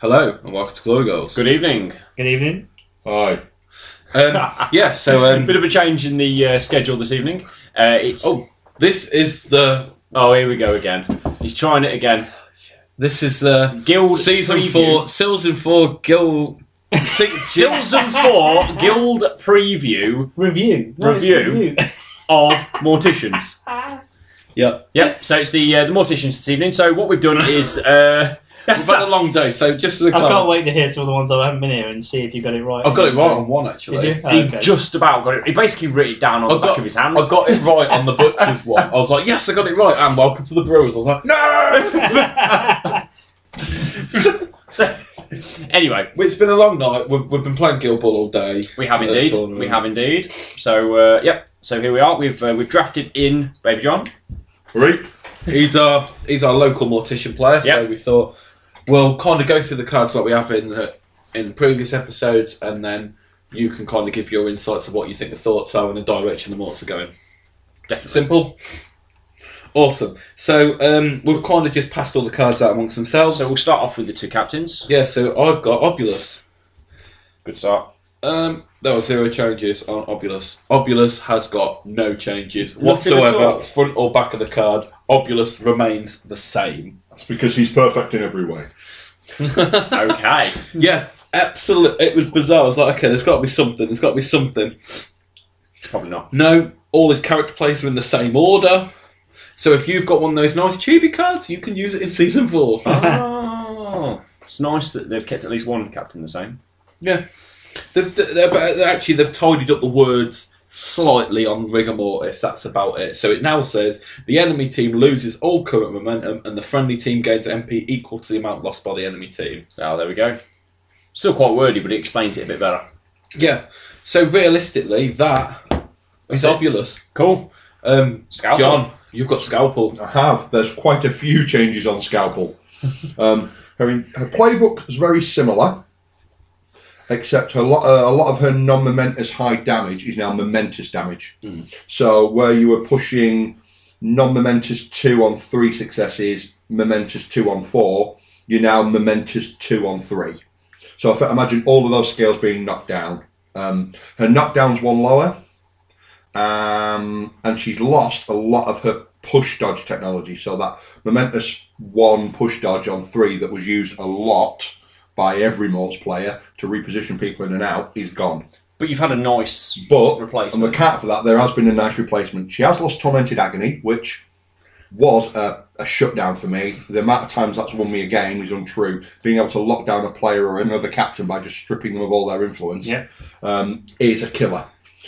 Hello and welcome to Glory Goals. Good evening. Good evening. Hi. So Bit of a change in the schedule this evening. This is the Oh, here we go again. He's trying it again. Guild season preview. 4, season 4 Guild Season 4 Guild preview Review of Morticians. Yep. Yep. So it's the Morticians this evening. So what we've done is We've had a long day, so just to I can't wait to hear some of the ones I haven't been here and see if you got it right. I've got it right on one actually. Did you? Oh, he okay. just about got it. He basically written it down on the back of his hand. I got it right on the butcher's one. I was like, yes, I got it right, and welcome to the Brewers. I was like, no! So anyway, It's been a long night. We've been playing Guild Ball all day. we have indeed. So yep. So here we are. We've drafted in Baby John. Right. He's our local mortician player, so Yep. we thought we'll kind of go through the cards like we have in previous episodes, and then you can kind of give your insights of what you think the thoughts are and the direction the morts are going. Definitely. Simple. Awesome. So we've kind of just passed all the cards out amongst themselves. So we'll start off with the two captains. Yeah, so I've got Obulus. Good start. There were 0 changes on Obulus. Obulus has got no changes Nothing at whatsoever, all. front or back of the card. Obulus remains the same. That's because he's perfect in every way. Okay. Yeah, absolutely. It was bizarre. I was like, okay, there's got to be something. There's got to be something. Probably not. No, all his character plays are in the same order. So if you've got one of those nice tubey cards, you can use it in Season 4. Oh, it's nice that they've kept at least one captain the same. Yeah. They've tidied up the words slightly on Rigor Mortis. That's about it. So it now says the enemy team loses all current momentum and the friendly team gains MP equal to the amount lost by the enemy team. Oh, there we go. Still quite wordy, but it explains it a bit better. Yeah. So realistically, that is Obulus. Cool. Scalpel. John, you've got Scalpel. I have. There's quite a few changes on Scalpel. Her playbook is very similar, except a lot of her non-momentous high damage is now momentous damage. So where you were pushing non-momentous 2 on 3 successes, momentous 2 on 4, you're now momentous 2 on 3. So if I imagine all of those scales being knocked down. Her knockdown's 1 lower, and she's lost a lot of her push dodge technology. So that momentous 1 push dodge on 3 that was used a lot by every Morts player to reposition people in and out is gone. But you've had a nice But replacement. on the cat for that, there has been a nice replacement. She has lost Tormented Agony, which was a shutdown for me. The amount of times that's won me a game is untrue. Being able to lock down a player or another captain by just stripping them of all their influence is a killer.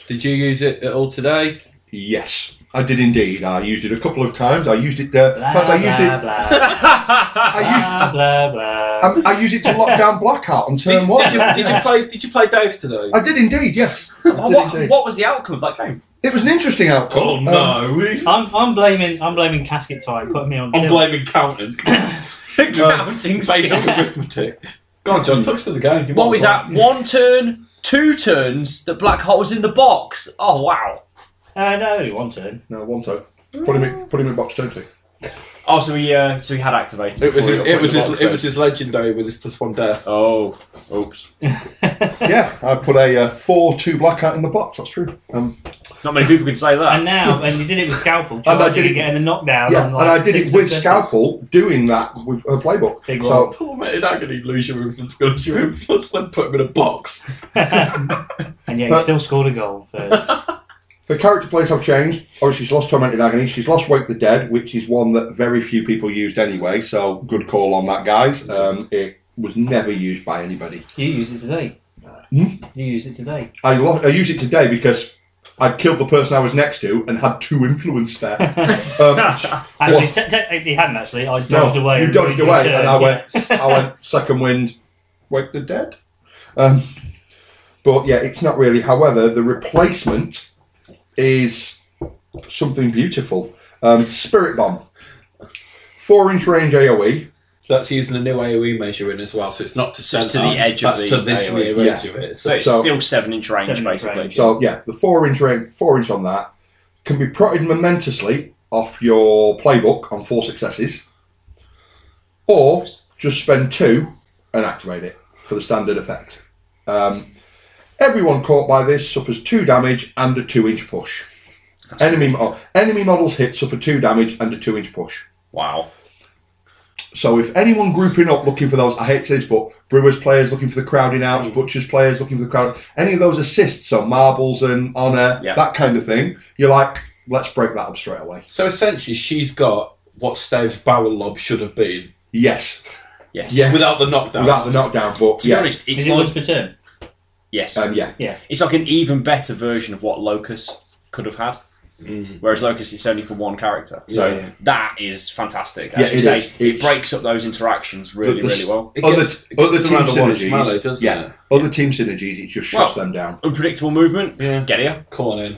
Did you use it at all today? Yes, I did indeed. I used it a couple of times. I used it. I used it to lock down Blackheart on turn 1. Did you play Dave today? I did indeed. Yes. What was the outcome of that game? It was an interesting outcome. Oh no! I'm blaming Casket Time putting me on. I'm blaming counting. Counting Basic skills. arithmetic. Go on, John. Touch to the game. What was that? 1 turn, 2 turns that Blackheart was in the box. Oh wow. No, only 1 turn. No, 1 turn. Put him in box 20. Oh, so he had activated. It was before his legendary with his +1 death. Oh, oops. Yeah, I put a 4/2 Blackheart in the box. That's true. Not many people can say that. And you did it with Scalpel. And I did it getting the knockdown. Yeah, on, and I did it 6 with successes. Scalpel, doing that with her playbook. Big So one. Tormented agony, lose your influence, lose your influence, then put him in a box. And yet he still scored a goal first. her character plays have changed. Obviously, she's lost Tormented Agony. She's lost Wake the Dead, which is one that very few people used anyway. So good call on that, guys. It was never used by anybody. You use it today. Hmm? You use it today. I used it today because I'd killed the person I was next to and had 2 influence there. Actually, technically he hadn't actually. I dodged away. You and dodged away, returned, and I yeah. went second wind, Wake the Dead. But yeah, it's not really. However, the replacement is something beautiful. Spirit Bomb, 4-inch range AOE. That's using a new AOE measure in as well, so it's not to So it's centre. to the edge of that's the to this AOE. near edge Yeah. of it. So it's So- still 7-inch range, 7-inch basically. range. So yeah, the 4-inch range, 4-inch on that can be protted momentously off your playbook on 4 successes, or just spend 2 and activate it for the standard effect. Everyone caught by this suffers 2 damage and a 2-inch push. Enemy models hit suffer 2 damage and a 2-inch push. Wow. So if anyone grouping up looking for those, I hate to say this, but Brewers players looking for the crowding out, Butchers players looking for the crowd, any of those assists, so marbles and honour, that kind of thing, you're like, let's break that up straight away. So essentially, she's got what Steve's barrel lob should have been. Yes. Without the knockdown. Without the knockdown, but to be honest, it's Is it like once per turn? yes, Yeah. it's like an even better version of what Locus could have had. Whereas Locus, it's only for one character, so that is fantastic. As you say, it breaks up those interactions really well. Other team synergies, melee, doesn't it? Other team synergies, it just shuts them down. Unpredictable movement, get here. Come on in.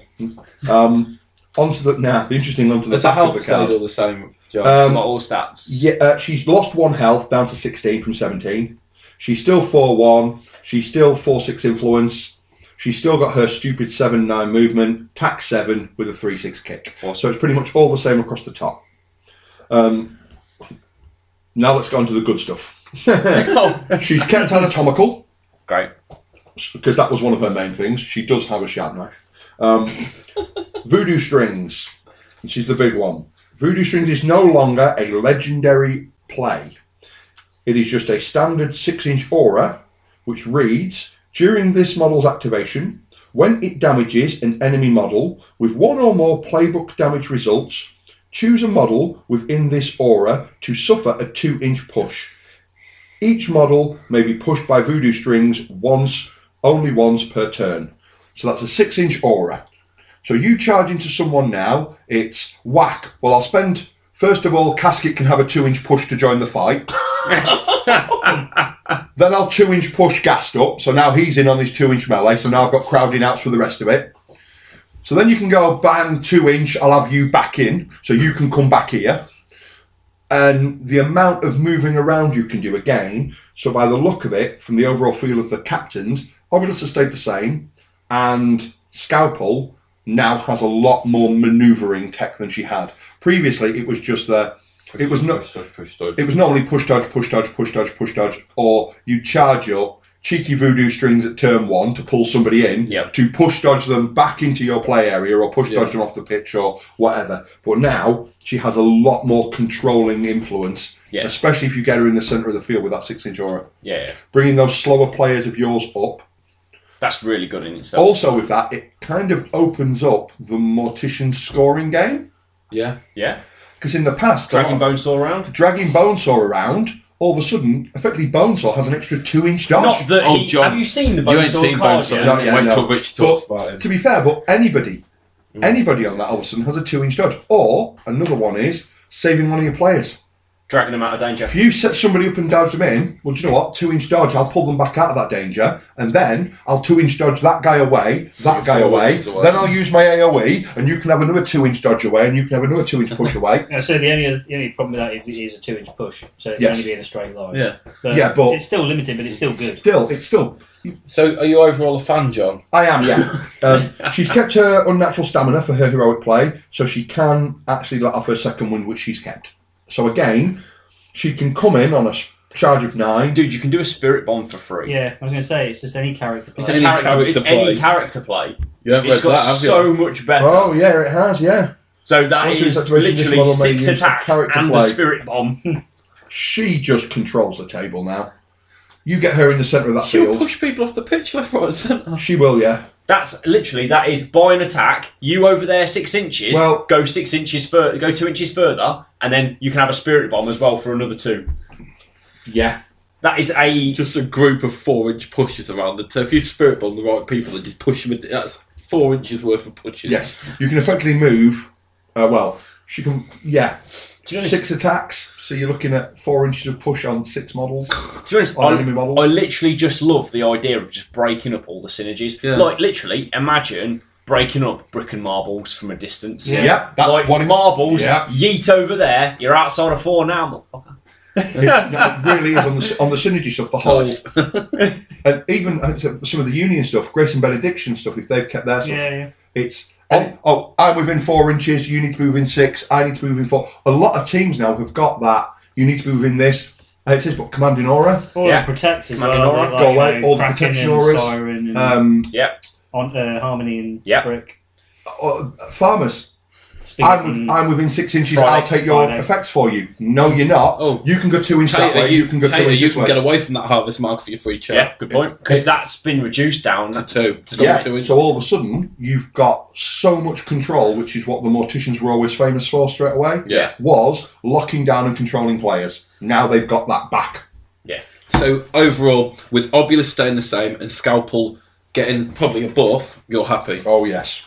Onto the interesting onto the There's a back of health the state card. all the same. John. Not all stats. Yeah, she's lost 1 health down to 16 from 17. She's still 4-1. She's still 4-6 influence. She's still got her stupid 7-9 movement, tack 7 with a 3-6 kick. So it's pretty much all the same across the top. Now let's go on to the good stuff. She's kept anatomical. Great. Because that was one of her main things. She does have a sharp knife. Voodoo Strings. Which is the big one. Voodoo Strings is no longer a legendary play. It is just a standard 6-inch aura, which reads, during this model's activation, when it damages an enemy model with 1 or more playbook damage results, choose a model within this aura to suffer a 2-inch push. Each model may be pushed by Voodoo Strings only once per turn. So that's a 6-inch aura. So you charge into someone now, it's whack. Well, I'll spend, first of all, Casket can have a 2-inch push to join the fight. Then I'll 2-inch push Gassed up, so now he's in on his 2-inch melee, so now I've got crowding outs for the rest of it. So then you can go, bang, 2-inch, I'll have you back in, so you can come back here. And the amount of moving around you can do again, so by the look of it, from the overall feel of the captains, Ominous has stayed the same, and Scalpel now has a lot more manoeuvring tech than she had. Previously, it was just it was not. It was normally push dodge, push dodge, push dodge, push dodge, or you charge up cheeky Voodoo Strings at turn 1 to pull somebody in to push dodge them back into your play area or push dodge them off the pitch or whatever. But now she has a lot more controlling influence, especially if you get her in the centre of the field with that 6-inch aura. Bringing those slower players of yours up. That's really good in itself. Also, with that, it kind of opens up the Mortician scoring game. Yeah. Because in the past, dragging Bonesaw around, all of a sudden, effectively Bonesaw has an extra 2-inch dodge. Not that John, have you seen the Bonesaw you ain't seen card Bonesaw yet? yet? Wait till Rich talks about him. To be fair, but anybody on that all of a sudden has a 2-inch dodge. Or another one is saving one of your players. Dragging them out of danger. If you set somebody up and dodge them in, well, do you know what? 2-inch dodge, I'll pull them back out of that danger, and then I'll 2-inch dodge that guy away, then I'll use my AoE, and you can have another 2-inch dodge away, and you can have another 2-inch push away. So the only problem with that is it is a 2-inch push, so it can only be in a straight line. But it's still limited, but it's still good. It's still. So, are you overall a fan, John? I am, yeah. She's kept her unnatural stamina for her heroic play, so she can actually let off her second wind, which she's kept. So again, she can come in on a charge of 9. Dude, you can do a Spirit Bomb for free. Yeah, I was going to say, it's just any character play. It's any character play. Yeah, it's got so much better. Oh, yeah, it has, yeah. So that is literally 6 attacks and the Spirit Bomb. She just controls the table now. You get her in the centre of that field. She'll push people off the pitch left, right and centre. She will, yeah. That is buy an attack. You over there 6 inches. Well, go 6 inches further. Go 2 inches further, and then you can have a Spirit Bomb as well for another 2. Yeah, that is just a group of 4-inch pushes around it. So if you Spirit Bomb the right people and just push them, that's 4 inches worth of pushes. Yes, you can effectively move. She can. Yeah, 6 attacks. So you're looking at 4 inches of push on 6 models. To be honest, enemy models. I literally just love the idea of just breaking up all the synergies. Yeah. Like, literally, imagine breaking up brick and marbles from a distance. Yeah, that's like one marbles, yeet over there, you're outside of 4 now, motherfucker. It really is on the synergy stuff, the whole... and even some of the Union stuff, Grace and Benediction stuff, if they've kept their stuff, it's... I'm within 4 inches, you need to be within 6, I need to be within 4. A lot of teams now have got that, you need to be within this, It says, but Commanding Aura. Aura protects as well. Aura. Like, go away, all the protection auras. Siren and on Harmony and Brick. Farmers. I'm within 6 inches. I'll take your effects for you. No, you're not. Oh, you can go 2 inches that way. You can go 2 inches You can get away from that harvest mark for your free charge. Yeah, good point. Because that's been reduced down to 2. So all of a sudden, you've got so much control, which is what the morticians were always famous for straight away. Yeah. Was locking down and controlling players. Now they've got that back. Yeah. So overall, with Obulus staying the same and Scalpel getting probably a buff, you're happy. Oh yes.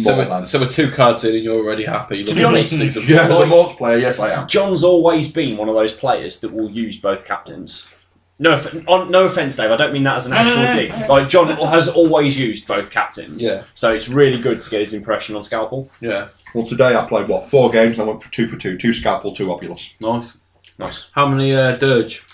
So we're 2 cards in and you're already happy. To be honest, as a Mort player, yes I am. John's always been one of those players that will use both captains. No offence, Dave. I don't mean that as an actual dig. Like John has always used both captains. Yeah. So it's really good to get his impression on Scalpel. Yeah. Well, today I played 4 games and I went for 2 2 Scalpel, 2 Obulus. Nice. How many Dirge?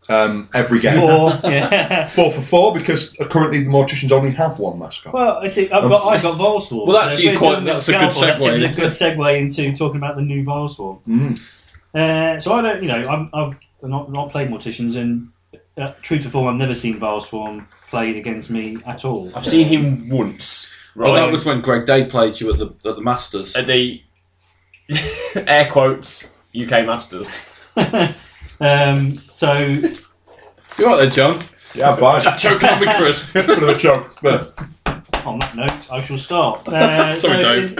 Every game. 4, 4 for 4 because currently the morticians only have 1 mascot. Well, I think I've got Volswarm. Well, that's that's a good segue. That's a good segue into talking about the new Volswarm. So I don't, I've not played morticians, and true to form, I've never seen Volswarm played against me at all. I've seen him once. Right. Well, that was when Greg Day played you at the Masters. At the air quotes UK Masters. So you right there, John? Yeah, I'm fine. Choking on me, Chris. Bit of a choke. But on that note, I shall start. Sorry, Dave.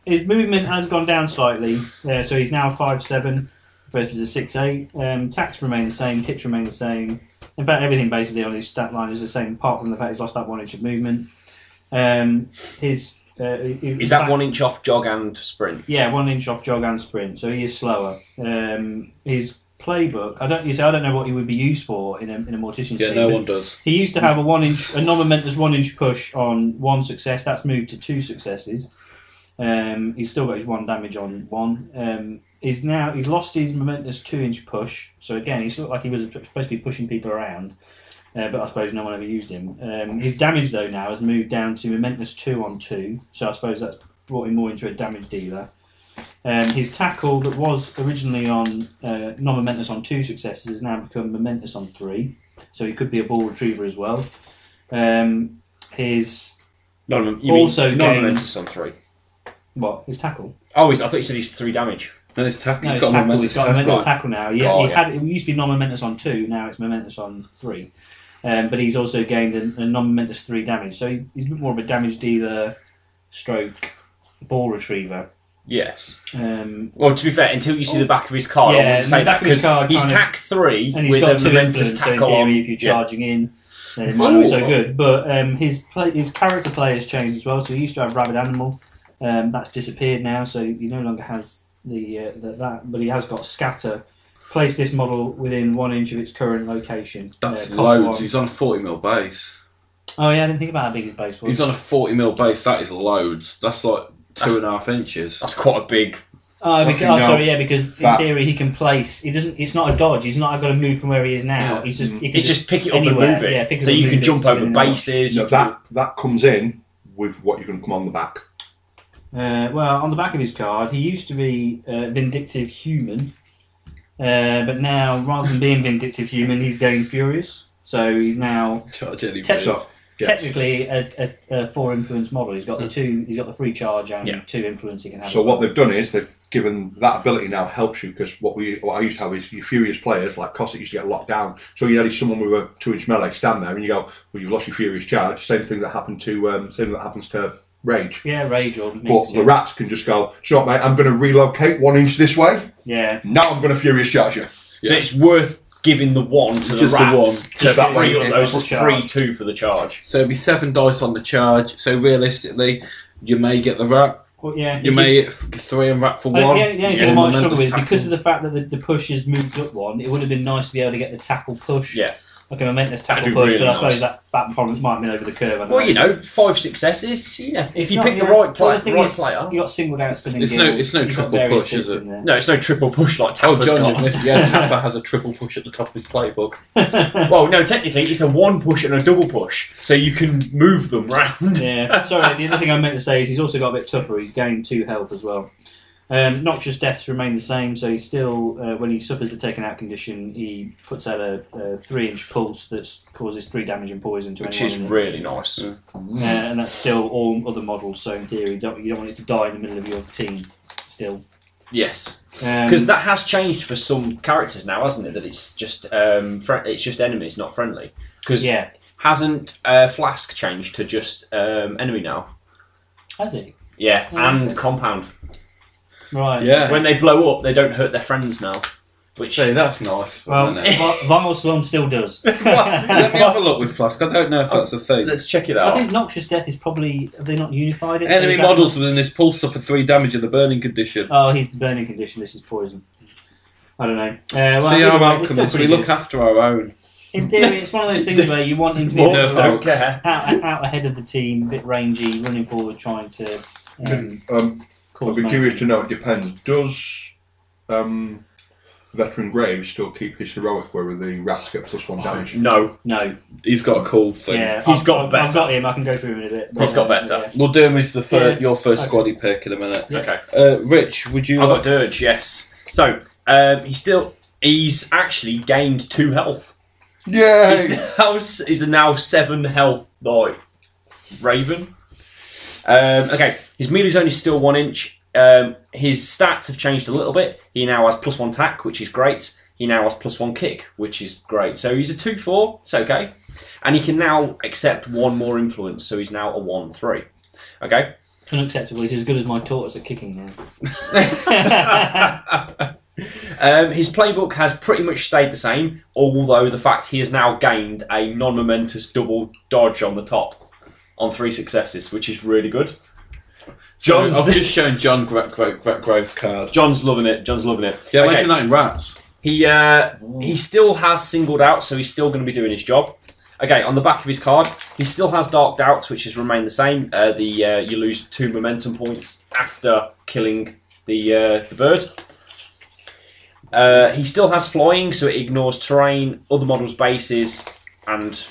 His movement has gone down slightly, so he's now 5'7" versus a 6'8". Tax remain the same, kits remain the same. In fact, everything basically on his stat line is the same, apart from the fact he's lost that 1 inch of movement. Is that 1 inch off jog and sprint? Yeah, 1 inch off jog and sprint, so he is slower. His playbook, I don't know what he would be used for in a mortician's team. Yeah, no one does. He used to have a non-momentous 1 inch push on 1 success. That's moved to 2 successes. He's still got his 1 damage on 1. He's lost his momentous 2 inch push. So again, he looked like he was supposed to be pushing people around. But I suppose no one ever used him. His damage, though, now has moved down to momentous 2 on 2, so I suppose that's brought him more into a damage dealer. His tackle, that was originally on non-momentous on 2 successes, has now become momentous on 3, so he could be a ball retriever as well. His non-momentous on 3. What? His tackle? Oh, I thought you said he's 3 damage. No, his tackle. He's got momentous tackle now. It used to be non-momentous on 2. Now it's momentous on 3. But he's also gained a non-momentous 3 damage. So he's a bit more of a damage dealer, stroke ball retriever. Yes. Well, to be fair, until you see the back of his card, I wouldn't say that because he's tack 3 and he's with got a momentous tackle on. If you're charging in, then it might not be so good. But his character play has changed as well. So he used to have Rabid Animal. That's disappeared now, so he no longer has that. But he has got Scatter. Place this model within 1 inch of its current location. That's loads. He's on a 40mm base. Oh yeah, I didn't think about how big his base was. He's on a 40mm base. That is loads. That's like 2.5 inches. That's quite a big. Because in theory he can place. He doesn't. It's not a dodge. He's not got to move from where he is now. Yeah. He's just. He can just pick it up anywhere, and move it. So you can jump over bases. No, that comes in with what you're going to come on the back. Well, on the back of his card, he used to be Vindictive Human, but now rather than being Vindictive Human, he's going Furious. So he's now technically a 4 influence model. He's got the 2. He's got the 3 charge and 2 influence he can have. So what they've done is they've given that ability now helps you, because what I used to have is your Furious players like Cossack used to get locked down. So you had someone with a 2 inch melee stand there, and you go, well, you've lost your Furious charge. Same thing that happened to happens to Rage. Yeah, Rage or Mix, but the rats can just go, sure, mate, I'm going to relocate 1 inch this way. Yeah. Now I'm going to Furious charge you. So it's worth giving the 1 to the rats to free up those 3/2 for the charge. So it'll be 7 dice on the charge. So realistically, you may get the rat. Well, yeah, you may get 3 and rat for 1. The only thing I might struggle with, because of the fact that the push has moved up 1, it would have been nice to be able to get the tackle push. Yeah. Like a momentous tackle push, but I suppose that probably might have been over the curve. Well, 5 successes. If you pick the right player, you got singled out. It's no triple push, is it? No, it's no triple push like Tapper's got. Tapper has a triple push at the top of his playbook. Well, no, technically it's a 1 push and a double push, so you can move them round. Yeah. Sorry, the other thing I meant to say is he's also got a bit tougher. He's gained 2 health as well. Noxious deaths remain the same, so he still, when he suffers the taken out condition, he puts out a 3-inch pulse that causes 3 damage and poison to which anyone. is really nice. And that's still all other models, so in theory, you don't want it to die in the middle of your team still. Yes, because that has changed for some characters now, hasn't it? That it's just it's just enemies, not friendly. Because hasn't Flask changed to just enemy now? Has it? Yeah, and Compound. Right. Yeah. When they blow up, they don't hurt their friends now. Which that's nice. Well, Vile Slum still does. Let me have a look with Flask. I don't know if that's a thing. Let's check it out. I think Noxious Death is probably... Have they not unified it? Enemy models within this pulse suffer 3 damage in the burning condition. Oh, he's the burning condition. This is poison. I don't know. See how Alchemist, we look after our own. In theory, it's one of those things where you want him to be out ahead of the team, a bit rangy, running forward, trying to... I'd be curious to know, it depends. Does Veteran Graves still keep his heroic where the rats get +1 damage? No. He's got a cool thing. Yeah, He's got better. I've got him, I can go through him in a bit. He's got better. Yeah. We'll do him with your first squaddy pick in a minute. Okay. Rich, would you... I've got Dirge, yes. So, he's actually gained 2 health. Yay! He's now 7 health by Raven. Okay, his melee zone is still 1 inch. His stats have changed a little bit. He now has +1 attack, which is great. He now has +1 kick, which is great. So he's a 2-4, it's okay. And he can now accept 1 more influence, so he's now a 1-3. Okay? Unacceptable, he's as good as my tortoise at kicking now. His playbook has pretty much stayed the same, although the fact he has now gained a non-momentous double dodge on the top on 3 successes, which is really good. I've just shown John Grove's card. John's loving it. Yeah, imagine that in Rats. He still has singled out, so he's still going to be doing his job. Okay, on the back of his card, he still has Dark Doubts, which has remained the same. You lose 2 momentum points after killing the bird. He still has Flying, so it ignores terrain, other models' bases, and...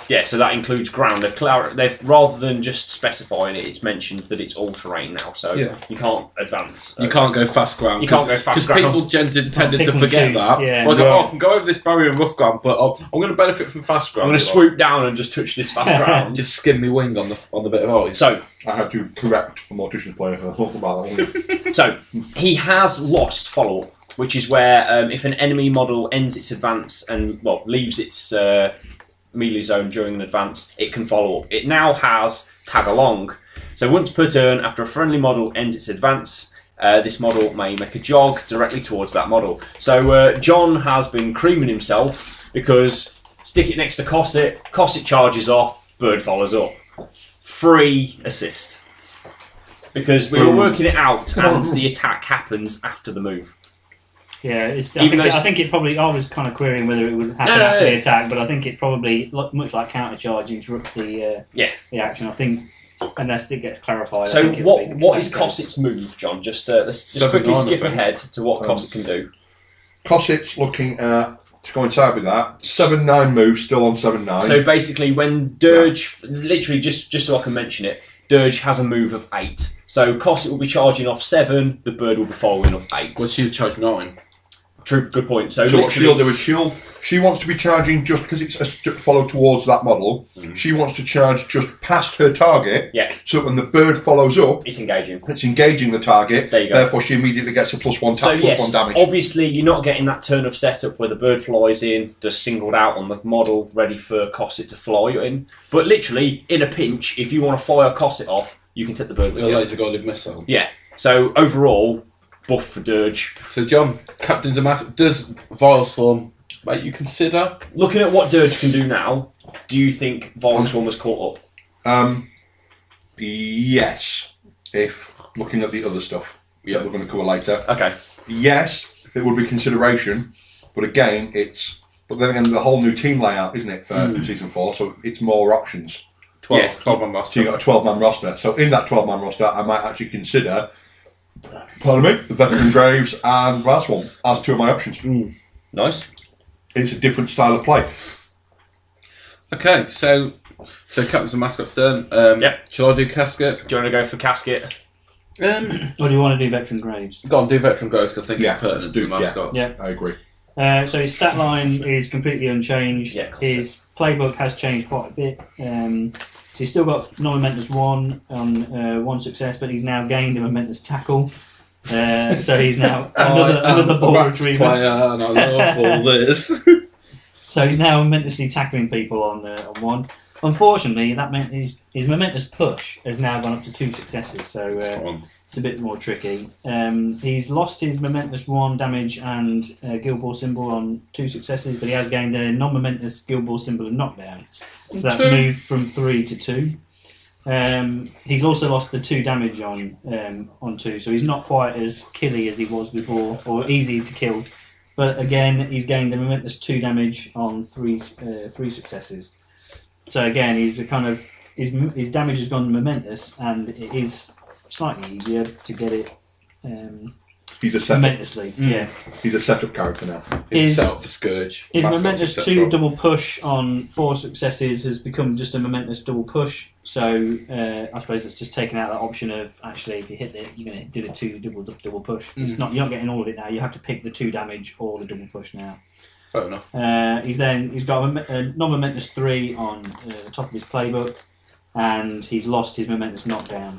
yeah, so that includes ground. They've rather than just specifying it, it's mentioned that it's all terrain now, so you can't advance. You can't go fast ground. You can't go fast ground. Because people tended to forget that. Yeah. Well, I can go over this barrier in rough ground, but I'm going to benefit from fast ground. I'm going to swoop down and just touch this fast ground. Just skim me wing on the bit of ice. So I had to correct a Mortician's player. I thought about that one. So he has lost follow-up, which is where if an enemy model ends its advance and leaves its melee zone during an advance, it can follow up. It now has tag along. So once per turn, after a friendly model ends its advance, this model may make a jog directly towards that model. So John has been creaming himself because stick it next to Cosset charges off, bird follows up. Free assist. Because we were working it out and the attack happens after the move. Yeah, I think it probably... I was kind of querying whether it would happen after the attack, but I think it probably, much like countercharge, interrupts the action. I think, unless it gets clarified... So what is Cosset's move, John? Let's quickly skip ahead to what Cosset can do. Cosset's looking at, to coincide with that, 7-9 move, still on 7-9. So basically when Dirge... Literally, just so I can mention it, Dirge has a move of 8. So Cosset will be charging off 7, the bird will be following up 8. Well, she'll charge 9. True, good point. So what she'll do is she wants to be charging just because it's a follow towards that model. She wants to charge just past her target. Yeah. So when the bird follows up, it's engaging. It's engaging the target. There you go. Therefore, she immediately gets a +1 tap, +1 damage. Obviously, you're not getting that turn of setup where the bird flies in, just singled out on the model, ready for Cosset to fly in. But literally, in a pinch, if you want to fire Cosset off, you can take the bird with you. Laser guided missile. Yeah. So overall, buff for Dirge. So John, Captain's a massive. Does Vile Swarm make you consider? Looking at what Dirge can do now, do you think Vile Swarm has caught up? Yes. If looking at the other stuff that we're going to cover later. Okay. Yes, it would be consideration, but again, but then again, the whole new team layout, isn't it, for season 4? So it's more options. 12-man roster. So you got a 12-man roster. So in that 12-man roster, I might actually consider, the Veteran Graves and Vile Swarm as 2 of my options. Nice. It's a different style of play. Okay, so Captain's a mascot's turn. Shall I do Casket? Do you want to go for Casket? Or do you want to do veteran graves? Go on, do veteran graves because I think Yeah, it's pertinent to mascots. Yeah. I agree. So his stat line is completely unchanged. Yeah, of course, His playbook has changed quite a bit. So he's still got non-momentous 1 on 1 success, but he's now gained a momentous tackle. So he's now another ball Rats retriever. player, and I love all this. So he's now momentously tackling people on 1. Unfortunately, that meant his momentous push has now gone up to 2 successes. So it's a bit more tricky. He's lost his momentous 1 damage and guild ball symbol on 2 successes, but he has gained a non-momentous guild ball symbol and knockdown. So that's moved from 3 to 2. He's also lost the 2 damage on 2, so he's not quite as killy as he was before, or easy to kill. But again, he's gained a momentous 2 damage on 3 successes. So again, he's a kind of his damage has gone momentous, and it is slightly easier to get it. He's a setup. Momentously, yeah. He's a setup character now. He's set up for Scourge. His Mascots, momentous etc. 2 double push on 4 successes has become just a momentous double push. So I suppose it's just taken out that option of actually if you hit it, you're going to do the 2 double push. It's not, you're not getting all of it now. You have to pick the 2 damage or the double push now. Fair enough. He's got a non-momentous 3 on the top of his playbook, and he's lost his momentous knockdown.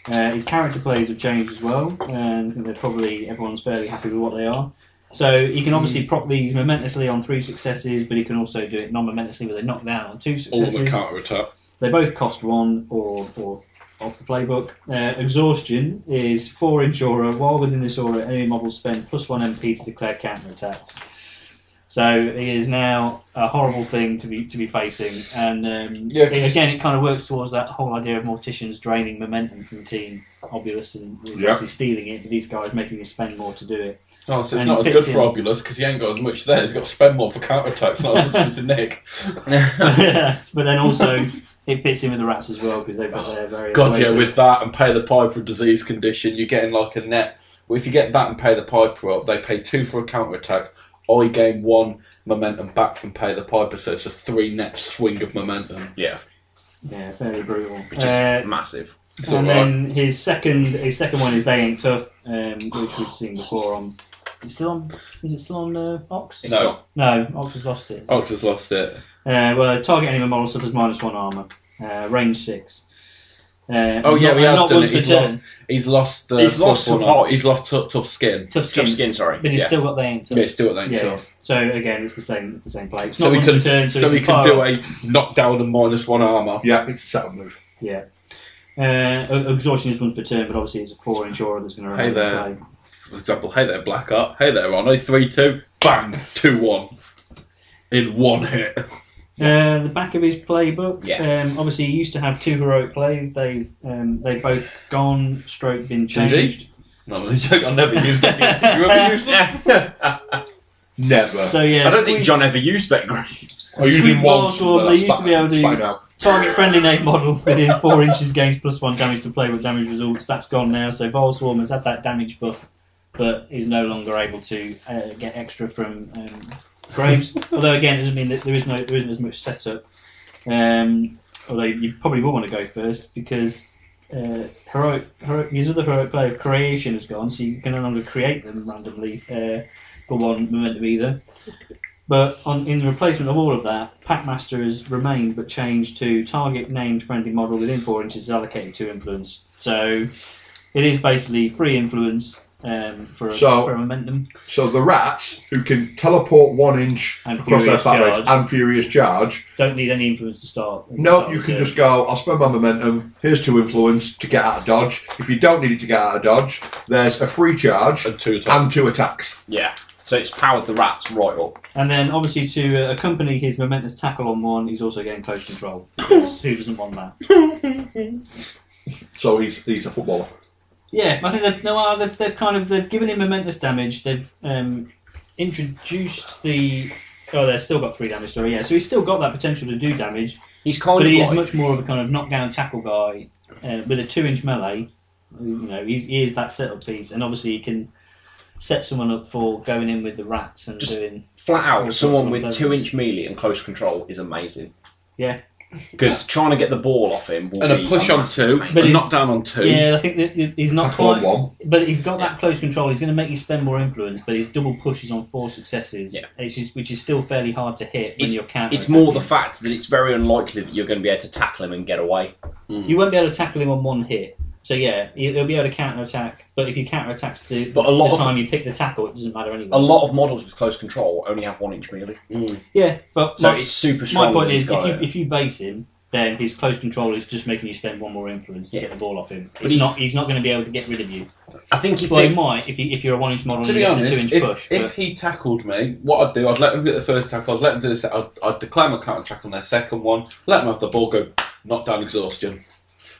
His character plays have changed as well, and I think they're probably everyone's fairly happy with what they are. So he can obviously prop these momentously on 3 successes, but he can also do it non-momentously with a knockdown on 2 successes. All the counter attack. They both cost 1 or off the playbook. Exhaustion is 4-inch aura. While within this aura, enemy models spend +1 MP to declare counter attacks. So he is now a horrible thing to be facing, and again, it kind of works towards that whole idea of morticians draining momentum from Team Obulus and obviously stealing it, but these guys making you spend more to do it. Oh, so it's not as good for Obulus because he ain't got as much there. He's got to spend more for counter attacks, not as much as to Nick. But then also it fits in with the rats as well because they've got their various. God, yeah, with that and pay the piper a disease condition, you're getting like a net. Well, if you get that and pay the piper up, they pay 2 for a counter attack. I gain 1 momentum back from pay the piper, so it's a 3 net swing of momentum. Yeah, fairly brutal. which is massive. And then his second one is They Ain't Tough, which we've seen before on. Is it still on Ox? No, Ox has lost it. Ox has lost it. Well, target enemy model suffers -1 armor, range 6. He has done it. He's lost tough skin. Tough skin, sorry. But he's still got They Ain't Tough. Yeah, still got They Ain't Tough. So again, it's the same play. It's So not he can turn, so he can do a knockdown and -1 armor. Yeah, it's a setup move. Yeah. Exhaustion is once per turn, but obviously it's a 4-inch aura that's going to remain in play. For example, hey there, Black Art. Hey there, Ronno. 3-2. Bang. 2-1. In 1 hit. The back of his playbook. Yeah. Obviously, he used to have 2 heroic plays. They've both gone, been changed. No, I never used them. Did you ever use them? Never. So yeah, I don't think John ever used Vet Graves. I used him once. They used to be able to target friendly name model within 4 inches gains +1 damage to playbook damage results. That's gone now. So Volswarm has had that damage buff, but is no longer able to get extra from Graves. Although again, it doesn't mean that there isn't as much setup. Although you probably will want to go first because his other heroic play of creation has gone, so you can no longer create them randomly for 1 momentum either. But in the replacement of all of that, Packmaster has remained but changed to target named friendly model within 4 inches is allocated 2 influence. So it is basically free influence for a momentum. So the rats who can teleport 1 inch And across their Furious flat race Charge. and Furious Charge. Don't need any influence to start. No, you can just go, I'll spend my momentum, here's 2 influence to get out of dodge. If you don't need it to get out of dodge, there's a free charge And 2 attacks. and 2 attacks. Yeah. So it's powered the rats right up. And then obviously to accompany his momentous tackle on 1, he's also getting close control. Because who doesn't want that? So he's a footballer. Yeah, I think they've given him momentous damage. They've introduced the. Oh, they've still got 3 damage. Sorry, yeah. So he's still got that potential to do damage. He's kind But of he is like, much more of a kind of knockdown tackle guy with a 2-inch melee. You know, he is that setup piece, and obviously he can set someone up for going in with the rats and Just doing flat all out. sorts Someone of with levels. 2-inch melee and close control is amazing. Yeah. Because trying to get the ball off him will And be a push on massive 2, pain. But a knockdown on 2. Yeah, I think that he's not Tackle on quite. 1. But he's got that close control. He's going to make you spend more influence. But his double push is on 4 successes, Yeah. which is still fairly hard to hit when you're counter. It's more the fact that it's very unlikely that you're going to be able to tackle him and get away. You won't be able to tackle him on 1 hit. So yeah, he'll be able to counter attack. But if he counter attacks the time you pick the tackle, it doesn't matter anyway. A lot of models with close control only have 1 inch melee. Yeah, but So it's super strong. my point when is, he's got it. if you base him, then his close control is just making you spend 1 more influence to get the ball off him. But He's not going to be able to get rid of you. I think if Well, they, he might if you're a 1 inch model To and be he gets honest, a 2 inch push. if he tackled me, what I'd do, I'd let him get the first tackle, I'd let him do the I'd declare my counter attack on their second one, let him have the ball, go knock down exhaustion.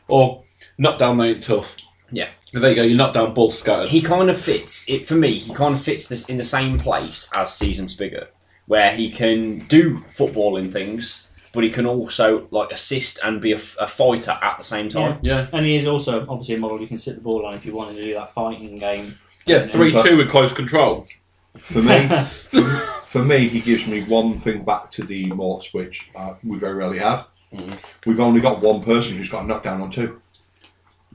Or knock down they ain't tough. yeah, There you go, you knock down ball scattered. he kind of fits it for me. He kind of fits this in the same place as Season Spigger, where he can do footballing things, but he can also like assist and be a fighter at the same time. Yeah. And he is also obviously a model you can sit the ball on if you wanted to do that fighting game. Yeah, 3-2 with close control. For me, for me, he gives me one thing back to the Morts, which we very rarely have. We've only got one person who's got a knockdown on 2.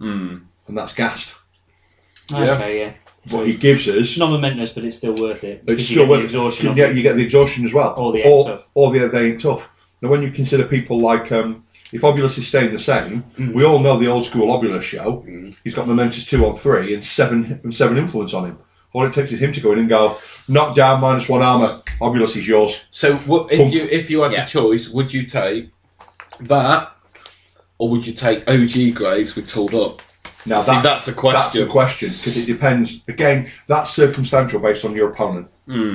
And that's Gast. Yeah. Okay, yeah. What he gives us, It's not momentous, but it's still worth it. it's because still you get worth the exhaustion. you of get, it. you get the exhaustion as well. Or the ain't tough. Or the they ain't tough. Now, when you consider people like, if Obulus is staying the same, we all know the old school Obulus show. He's got momentous 2 on 3 and 7 influence on him. All it takes is him to go in and go, knock down -1 armour. Obulus is yours. So if you had the choice, would you take that, or would you take OG Grays with tooled up? Now See, that's a question. That's the question, because it depends. Again, that's circumstantial based on your opponent.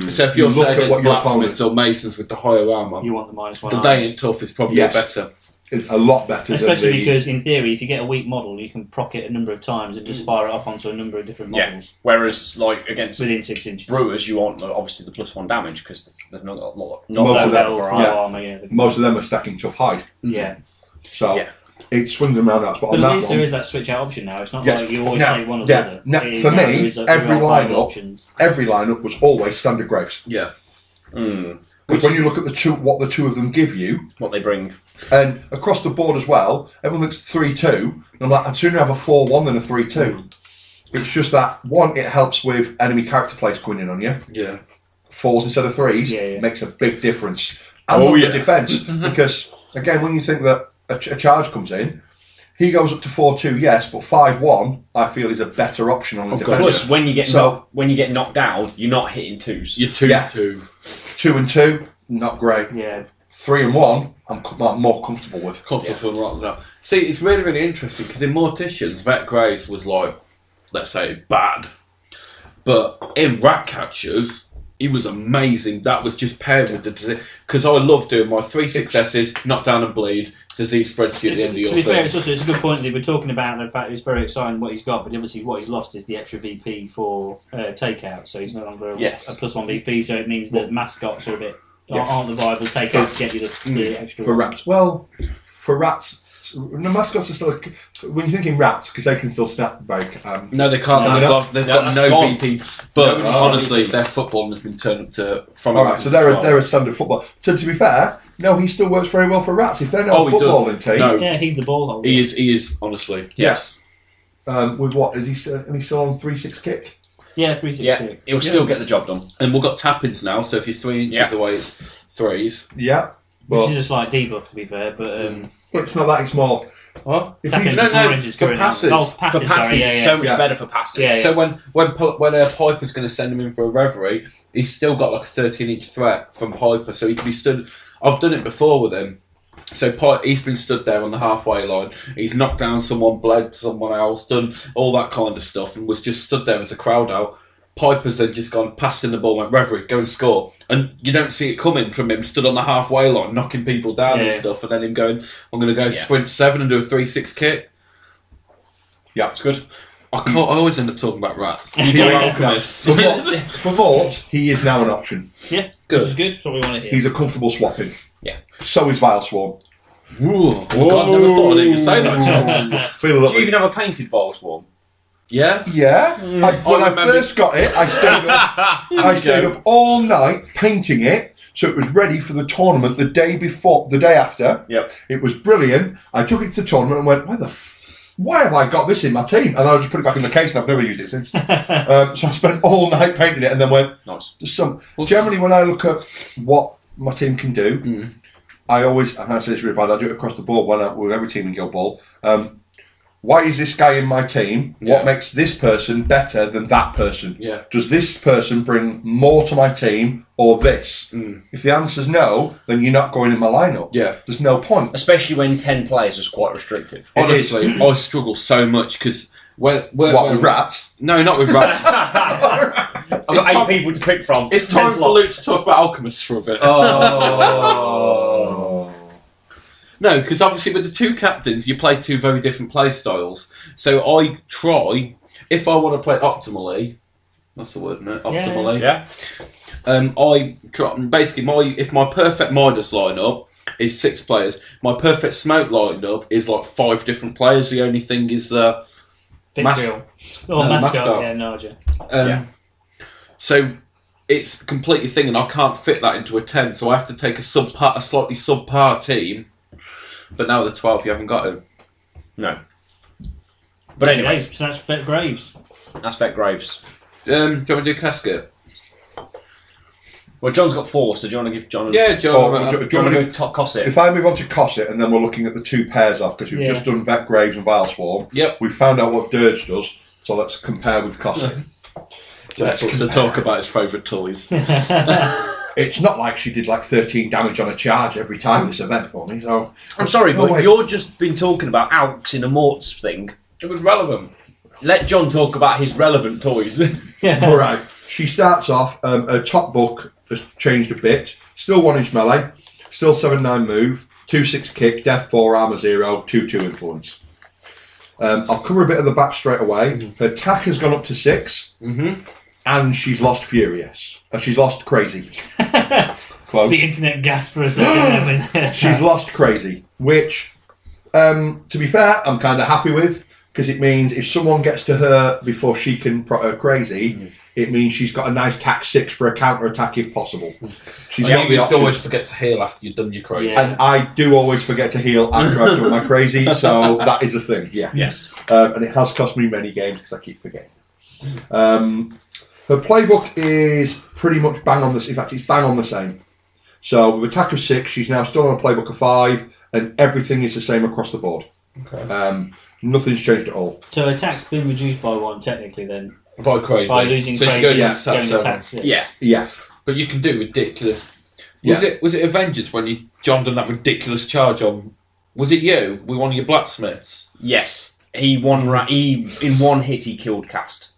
So if you're You look saying at it's what your blacksmiths or masons with the higher armour, You want the -1. the they ain't tough is probably Yes. better. It's a lot better Especially than the... because, in theory, if you get a weak model, you can proc it a number of times and just fire it off onto a number of different Yeah. models Whereas like against within 6 inches. Brewers, you want obviously the +1 damage because they've not got a lot. Most Low of them, health, are low yeah. armour, yeah. Most of them are stacking tough hide. Yeah. So Yeah. it swings them around that. But But on at that least one, there is that switch out option now. It's not Yes. like you always Now- take one or yeah. the other. Now, It is for now me, there is a- every there are viable lineup- options. every lineup was always standard Graves. Yeah. Because when you look at the two, what the two of them give you, What they bring. and across the board as well, everyone thinks 3-2. And I'm like, I'd sooner have a 4-1 than a 3-2. It's just that, one, it helps with enemy character plays coming in on you. Yeah. 4s instead of 3s Yeah. makes a big difference. And Oh, on yeah. the defence, because, again, when you think that a charge comes in, he goes up to 4-2, yes, but 5-1, I feel, is a better option on the defence. Plus, when you get So- when you get knocked down, you're not hitting 2s. You're 2-2. 2 and 2, not great. Yeah. 3 and 1, I'm more comfortable with. Comfortable and right that. See, it's really, really interesting because in Morticians, Vet Graves was like, let's say, bad. But in Rat Catchers, he was amazing. That was just paired with the disease. Because I love doing my 3 successes, knock down and bleed, disease spreads to you at the end of your To be fair, thing. it's a good point that we're talking about the fact it's very exciting what he's got, but obviously what he's lost is the extra VP for takeout, so he's no longer a +1 VP, so it means that mascots are a bit aren't the viable takeout to get you the extra For one. rats. Well, for rats, the mascots are still... When you're thinking rats, because they can still snap break. No, they can't. No, That's they're like- they've got that's no gone. VP. But No honestly, VPs. their football has been turned up to... From Alright, so they're a standard football. So to be fair, no, he still works very well for rats. If they're not Oh, he footballing does. team, No. Yeah, he's the ball holder. He is, honestly. yes. With what? Is he still on 3-6 kick? Yeah, 360. Yeah, he'll still get the job done. And we've got tap-ins now, so if you're 3 inches Yeah. away, it's 3s. Yeah. Which But is a slight debuff, to be fair, but it's not that, it's more... What? If tap he's, into no, 4 inches for current passes. now. Oh, passes, For passes, sorry, yeah, it's yeah. so much Yeah. better for passes. Yeah. So when Piper's going to send him in for a reverie, he's still got like a 13-inch threat from Piper, so he can be stood... I've done it before with him. So he's been stood there on the halfway line. He's knocked down someone, bled someone else, done all that kind of stuff, and was just stood there as a crowd out. Piper's then just gone, passed in the ball, went, reverie, go and score. And you don't see it coming from him, stood on the halfway line, knocking people down and Yeah. stuff, and then him going, I'm going to go sprint 7 and do a 3-6 kick. Yeah. It's good. I always end up talking about rats. You You're do, alchemists. For Mort, he is now an option. Yeah, Good. which is good. That's what we want to hear. He's a comfortable swapping. Yeah. So is Vile Swarm. Ooh, oh my God, never thought I'd even say that. Feel a Do little you even have a painted Vile Swarm? Yeah? Yeah. When I remember- first got it, I stayed up all night painting it So it was ready for the tournament the day after. Yep. It was brilliant. I took it to the tournament and went, why have I got this in my team? And I just put it back in the case and I've never used it since. So I spent all night painting it and then went, nice. Generally, when I look at what my team can do, I always, and I say this really bad, I do it across the board with every team in Guild Ball. Why is this guy in my team? Yeah. What makes this person better than that person? Yeah. Does this person bring more to my team or this? If the answer's no, then you're not going in my lineup. Yeah. There's no point. Especially when 10 players is quite restrictive. Honestly, I struggle so much because with rats? No, not with rats. I've got 8 people to pick from. It's 10 time for Luke to talk about alchemists for a bit. Oh. No, because obviously with the 2 captains, you play 2 very different play styles. So I try, if I want to play optimally, that's the word, isn't it? Optimally. Yeah. I try, basically if my perfect Midas lineup is 6 players, my perfect smoke lineup is like 5 different players. The only thing is Vitriol. Mascot. Yeah, no idea. So it's a completely thing, and I can't fit that into a 10. So I have to take a slightly subpar team. But now with the 12, you haven't got him. No. But anyway, so that's Bet Graves. That's Bet Graves. Do you want to do casket? Well, John's got 4, so do you want to give John? Yeah, John. Do you want to go top Cosset? If I move on to Cosset, and then we're looking at the 2 pairs off, because we've just done Vet Graves and Vile Swarm. Yep. We've found out what Dirge does, so let's compare with Cosset. Let's also talk about his favourite toys. It's not like she did like 13 damage on a charge every time in this event for me, so... I'm sorry, but you've just been talking about Alks in a Mort's thing. It was relevant. Let John talk about his relevant toys. Alright, she starts off, her top book has changed a bit. Still 1-inch melee, still 7-9 move, 2-6 kick, death 4, armor 0, 2-2 influence. I'll cover a bit of the back straight away. Her attack has gone up to 6, and she's lost Furious. She's lost Crazy. Close. The internet gasped for a second. She's lost Crazy, which, to be fair, I'm kind of happy with, because it means if someone gets to her before she can Crazy, it means she's got a nice tack 6 for a counter attack if possible. She's got You the used to option. always forget to heal after you've done your crazy. Yeah. And I do always forget to heal after I've done my Crazy, so that is a thing, yeah. Yes. And it has cost me many games because I keep forgetting. Her playbook is pretty much bang on this. In fact, it's bang on the same. So with attack of 6, she's now still on a playbook of 5, and everything is the same across the board. Okay. Nothing's changed at all. So attack's been reduced by 1 technically then. By crazy. By losing so Crazy. she goes Yeah. into attack Going 7. attack 6. Yeah. Yeah. But you can do ridiculous. Yeah. Was it Avengers when you jumped on that ridiculous charge on? Was it you with one of your blacksmiths? Yes. He in 1 hit he killed Cast.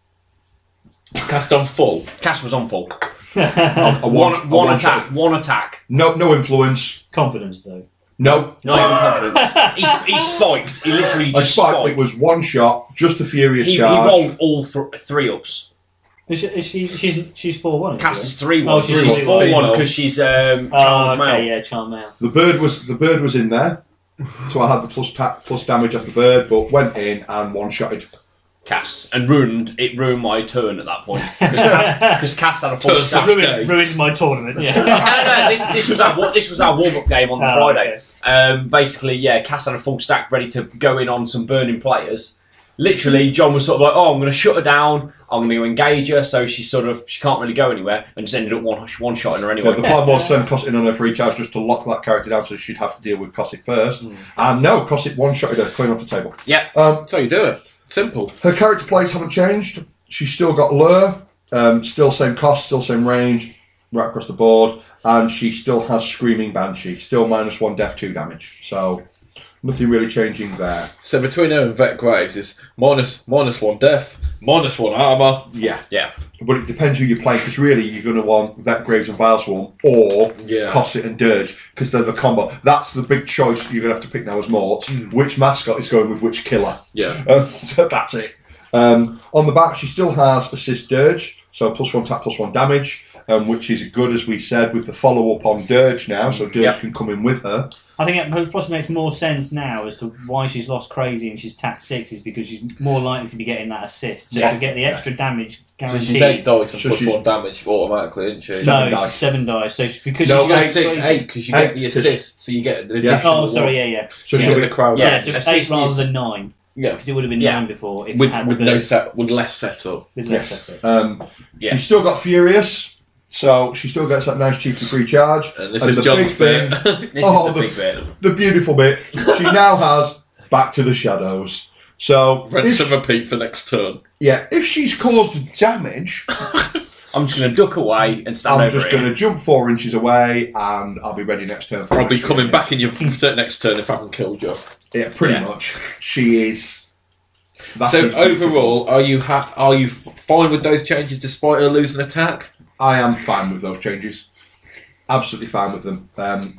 Cast on full. Cast was on full. A One attack. shot. One attack. No influence. Confidence though. No. Not even confidence. He spiked. He literally A just spike. spiked. It was 1 shot, just a furious He charge. rolled all 3 ups. She's 4-1. Cast is 3-1. Oh, she's 4-1 because she's charmed male. Yeah, charmed male. The bird was in there, so I had the plus damage off the bird, but went in and 1-shotted. Cast and ruined my turn at that point because Cast had a full stack. Ruined my tournament. Yeah. No, this was our warm up game on the Friday. Okay. Basically, yeah, Cass had a full stack ready to go in on some burning players. Literally, John was sort of like, "Oh, I'm going to shut her down. I'm going to engage her, so she can't really go anywhere," and just ended up one shotting her anyway. Yeah, the plan was send Cossack in on her free charge just to lock that character down, so she'd have to deal with Cossack first. And no, Cossack 1-shotted her clean off the table. Yeah, That's how you do it. Simple. Her character plays haven't changed. She's still got lure, still same cost, still same range, right across the board, and she still has Screaming Banshee, still -1 death, 2 damage. So nothing really changing there. So between her and Vet Graves is -1 death, -1 armour. Yeah. yeah. But it depends who you play, because really you're going to want Vet Graves and Vile Swarm or Yeah. Cossack and Dirge, because they're the combo. That's the big choice you're going to have to pick now as Mort. Which mascot is going with which killer? Yeah. So that's it. On the back, she still has Assist Dirge, so +1 attack, +1 damage, which is good, as we said, with the follow-up on Dirge now, so Dirge can come in with her. I think it possibly makes more sense now as to why she's lost crazy and she's tacked 6 is because she's more likely to be getting that assist. So she'll get the extra damage So guaranteed. she's 8 dice and So plus she's- 1 damage automatically, isn't she? No, 7 it's dice. 7 dice. So because No, she's got 6, 8, because you get the 8, assist, so you get an Yeah. additional Oh, sorry, one. yeah. So You she'll get be the crowd. Yeah, so it's 8 assist rather is- than 9. Yeah. Because it would have been Yeah. 9 before. If With it had with the no bird. set, with less setup. With Yes. less setup. Yeah. She's still got Furious, so she still gets that nice cheeky free charge. And this And is the John's big thing, bit. This Oh, is the big bit. the beautiful bit, she now has Back to the Shadows. So, Rinse if, and repeat for next turn. if she's caused damage, I'm just going to duck away and stand I'm over just it. going to jump 4 inches away and I'll be ready next turn. For I'll be next coming turn. back in your next turn if I haven't killed you. Yeah, pretty Yeah. much. She is. that So is beautiful. overall, are you fine with those changes despite her losing attack? I am fine with those changes. Absolutely fine with them.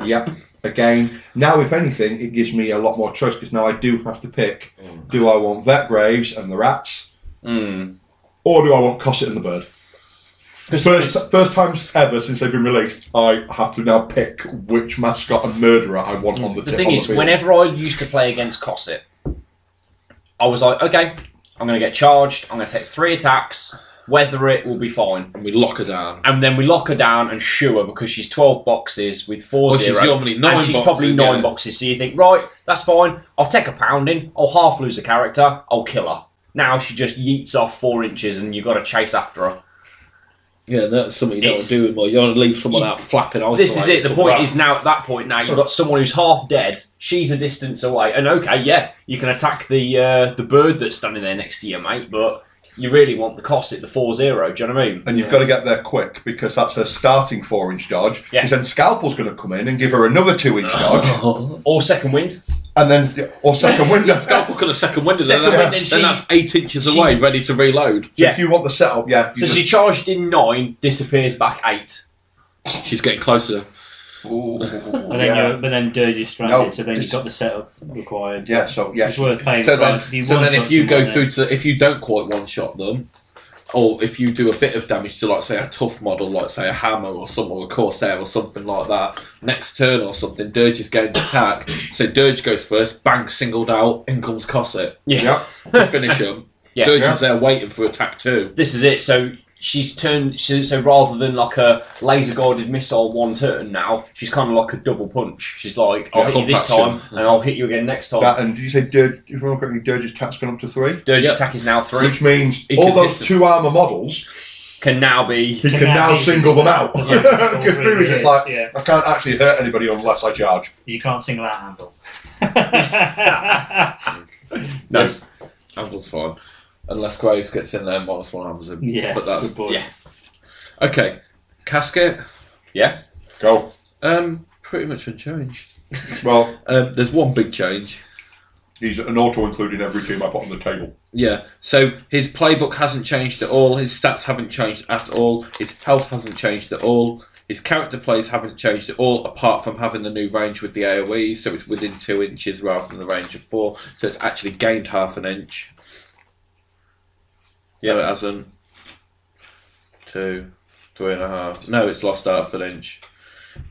Yep. Again, now if anything, it gives me a lot more choice because now I do have to pick: do I want Vet Graves and the rats, or do I want Cosset and the bird? First time ever since they've been released, I have to now pick which mascot and murderer I want on the The thing is, field. whenever I used to play against Cosset, I was like, okay, I'm going to get charged, I'm going to take 3 attacks, weather it, will be fine. And we lock her down. And then we lock her down and shoo her because she's 12 boxes with 4 Well, she's 0. normally 9 and she's boxes, probably 9 yeah. boxes. So you think, right, that's fine. I'll take a pounding. I'll half lose a character. I'll kill her. Now she just yeets off 4 inches and you've got to chase after her. Yeah, that's something you don't want It's- to do anymore. You want to leave someone out flapping. This is it. The point is now, at that point now, you've got someone who's half dead. She's a distance away. And okay, yeah, you can attack the bird that's standing there next to you, mate, but you really want the Cosset, the 4-0. Do you know what I mean? And you've got to get there quick because that's her starting 4-inch dodge. Yeah. Because then Scalpel's going to come in and give her another 2-inch dodge, Or second wind. and then or second wind. Scalpel could have second winded Second then, wind, and then she- that's 8 inches she- away, ready to reload. So Yeah. if you want the setup, yeah. So she charged in 9, disappears back 8. She's getting closer. But then Dirge is stranded, No, so then this- you've got the setup required. Yeah, so yeah. It's worth paying So the then, price. if you go through to, if you don't quite one-shot them, or if you do a bit of damage to, like, say, a tough model, like, say, a hammer or something, or a corsair or something like that, next turn or something, Dirge is gained attack. So Dirge goes first, bang, singled out, in comes Cosset Yeah. to finish him. Yeah. Dirge Yeah. is there waiting for attack 2. This is it. So she's turned. So rather than like a laser guided missile 1 turn now, she's kind of like a double punch. She's like, I'll Yeah, hit you this compaction. time, and I'll hit you again next time. That, and did you say Dirge? If I remember correctly, Dirge's attack's gone up to 3, Dirge's Yeah. attack is now 3. which means He all can those hit 2 armor models, Can now be. he can Can now now single them out. Yeah. Because previously it's like Yeah. I can't actually hurt anybody unless I charge. You can't single out Handle. No. Anvil's fine. Unless Graves gets in there, -1 hammers him. Yeah, But that's... good boy. Yeah. Okay. Casket, Yeah. Go. pretty much unchanged. Well, There's one big change. he's an auto including every team I put on the table. Yeah, so his playbook hasn't changed at all, his stats haven't changed at all, his health hasn't changed at all, his character plays haven't changed at all, apart from having the new range with the AoE, so it's within 2 inches rather than the range of 4, so it's actually gained half an inch. Yeah, it hasn't. 2, 3.5. No, it's lost half an inch.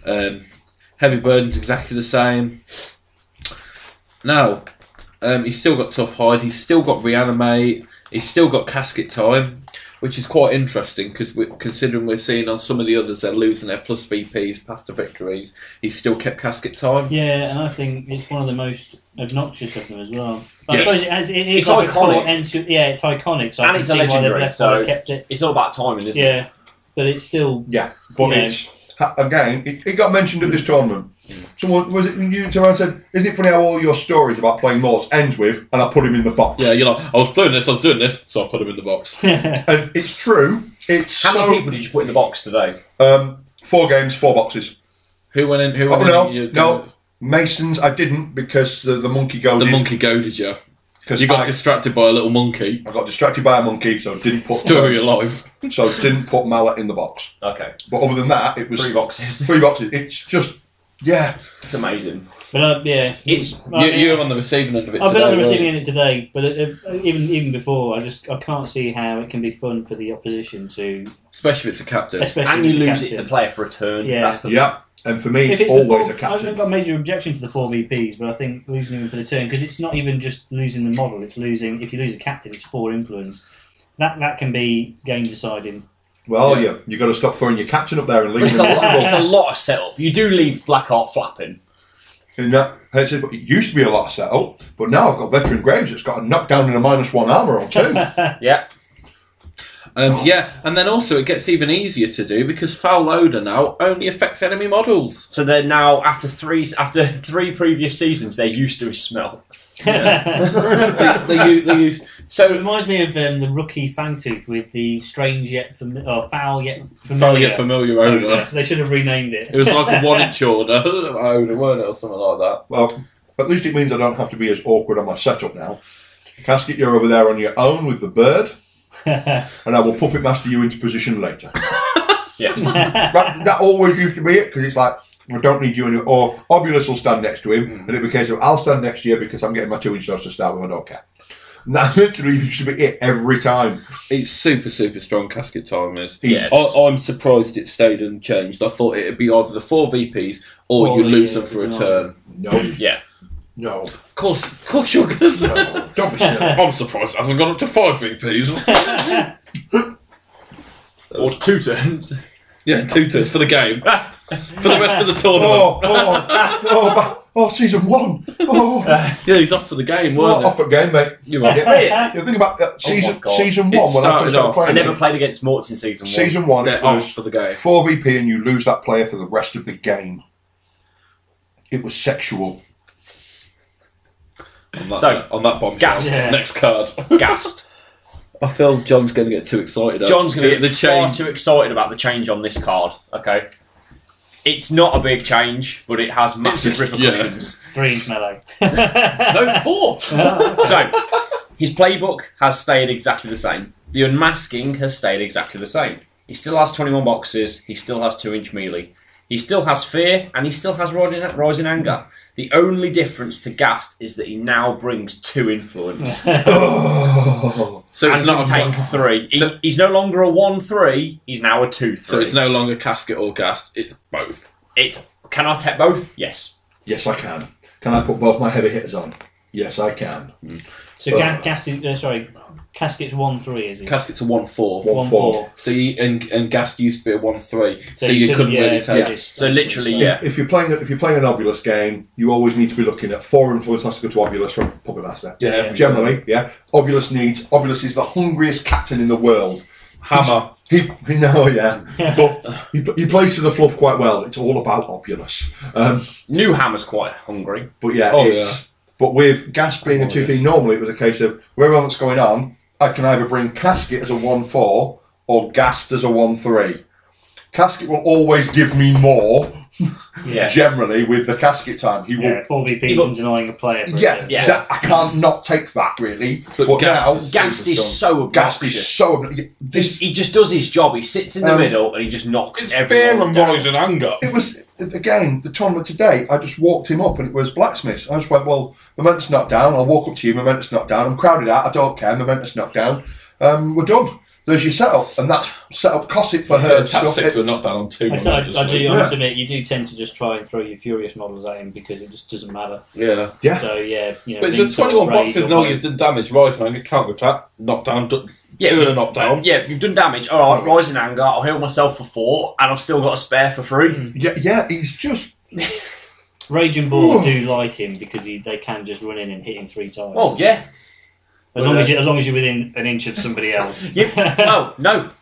Heavy burden's exactly the same. Now, he's still got tough hide. He's still got reanimate. He's still got casket time, which is quite interesting because considering we're seeing on some of the others they're losing their plus VPs, path to victories. He's still kept casket time. Yeah, and I think it's one of the most obnoxious of them as well. I Yes. suppose it is It's like a core iconic. yeah, it's iconic. So I And can it's a see why they've legendary, left why they so- kept it. It's all about timing, isn't it? Yeah, but it's still. Yeah, but Yeah. it's again. It got mentioned at this tournament. Someone was it you? Someone said, "Isn't it funny how all your stories about playing Mort ends with, and I put him in the box." Yeah, you're like, I was playing this, I was doing this, so I put him in the box. And it's true. It's How so, many people did you put in the box today? 4 games, 4 boxes. Who went in? Who Oh went no, in? You- no. Masons, I didn't because the monkey go. The monkey goaded you. Because You got distracted by a little monkey. I got distracted by a monkey, so didn't put Story of your life. so didn't put Mallet in the box. Okay. But other than that, it was 3 boxes. 3 boxes. It's just It's amazing. But yeah, It's- You're on the receiving end of it I've today. been on the right? receiving end of it today, but even before, I can't see how it can be fun for the opposition to, Especially if it's a captain. especially And you as a lose captain. the player for a turn. Yeah. That's the yeah. And for me, If it's the always four, a captain. I've got a major objection to the 4 VPs, but I think losing them for the turn, because it's not even just losing the model, it's losing, if you lose a captain, it's 4 influence. That can be game deciding. Well, you got to stop throwing your captain up there and But leaving it's him. it's a lot of setup. You do leave Blackheart flapping. And it used to be a lot of setup, but now I've got Veteran Graves that's got a knockdown and a -1 armour or 2. Yeah. And then also it gets even easier to do because Foul Loader now only affects enemy models. So they're now after three previous seasons, they're used to his smell. They use So it reminds me of the rookie Fangtooth with the strange yet foul yet familiar odour. They should have renamed it. It was like a 1-inch odour, weren't it, or something like that. Well, at least it means I don't have to be as awkward on my setup now. Casket, you're over there on your own with the bird, and I will puppet master you into position later. Yes. That always used to be it, because it's like, I don't need you anymore. Or Obulus will stand next to him, and it'll be a case of, I'll stand next to you because I'm getting my 2-inch shots to start with, I don't care. And that literally used to be it every time. It's super, super strong Casket timers. Yeah, I'm surprised it stayed unchanged. I thought it'd be either the 4 VPs or you lose them for a turn. No. Yeah. No. Of course you're going to. No. Don't be silly. I'm surprised it hasn't gone up to 5 VPs. Or 2 turns. Yeah, 2 turns for the game. For the rest of the tournament. Season 1. Yeah, he's off for the game, weren't Off at game, mate. you? Right. You think about season God. season It 1 when I started first started off- playing. I never it. played against Morts in season 1. Season 1, They're it was off for the game. 4 VP and you lose that player for the rest of the game. It was sexual. On that bombshell. Gassed. Yeah. Next card. Gassed. I feel John's going to get too excited. John's going to get the far change. too excited about the change on this card. Okay. It's not a big change, but it has massive repercussions. 3-inch melee. No, 4. So, his playbook has stayed exactly the same. The unmasking has stayed exactly the same. He still has 21 boxes. He still has 2-inch melee. He still has fear, and he still has rising anger. The only difference to Gast is that he now brings 2 influence. So it's and not can take 3. He's no longer a 1-3. He's now a 2-3. So it's no longer Casket or Gast. It's both. Can I take both? Yes. Yes, I can. Can I put both my heavy hitters on? Yes, I can. So Casket's 1-3, is it? Casket's a 1-4. 1-4. So and Gast used to be a 1-3. So you you couldn't really take. take. So literally, yeah. If you're playing an Obulus game, you always need to be looking at 4 influence has to go to Obulus from Puppet Master. Yeah. Generally, yeah. Obulus is the hungriest captain in the world. Hammer. But he plays to the fluff quite well. It's all about Obulus. New Hammer's quite hungry. But yeah, Oh, But with Gas being a 2-3, normally it was a case of wherever that's going on, I can either bring Casket as a 1-4 or Gast as a 1-3. Casket will always give me more. Yeah. Generally, with the Casket time, he will. 4 VPs and denying a player. For Yeah. I can't not take that really. But Gast is so Gast obnoxious. is so. He just does his job. He sits in the middle and he just knocks It's everyone fear and down. rising anger. It was again the tournament today. I just walked him up and it was Blacksmiths. I just went, well, Momentous knocked down. I'll walk up to you. Momentous knocked down. I'm crowded out. I don't care. Momentous knocked down. We're done. There's your setup, and that's setup cost it for her. Tactics were knocked down on 2. I do honestly admit, you do tend to just try and throw your Furious models at him because it just doesn't matter. Yeah. Yeah. So, But it's 21 boxes and all you've done damage. Rising anger, counter attack, knockdown, 2 and a knockdown. Yeah, you've done damage. All right, rising anger. I'll heal myself for 4, and I've still got a spare for 3. Yeah, he's just. Rage and Ball do like him because they can just run in and hit him 3 times. Oh yeah. As long as you're within an inch of somebody else. No,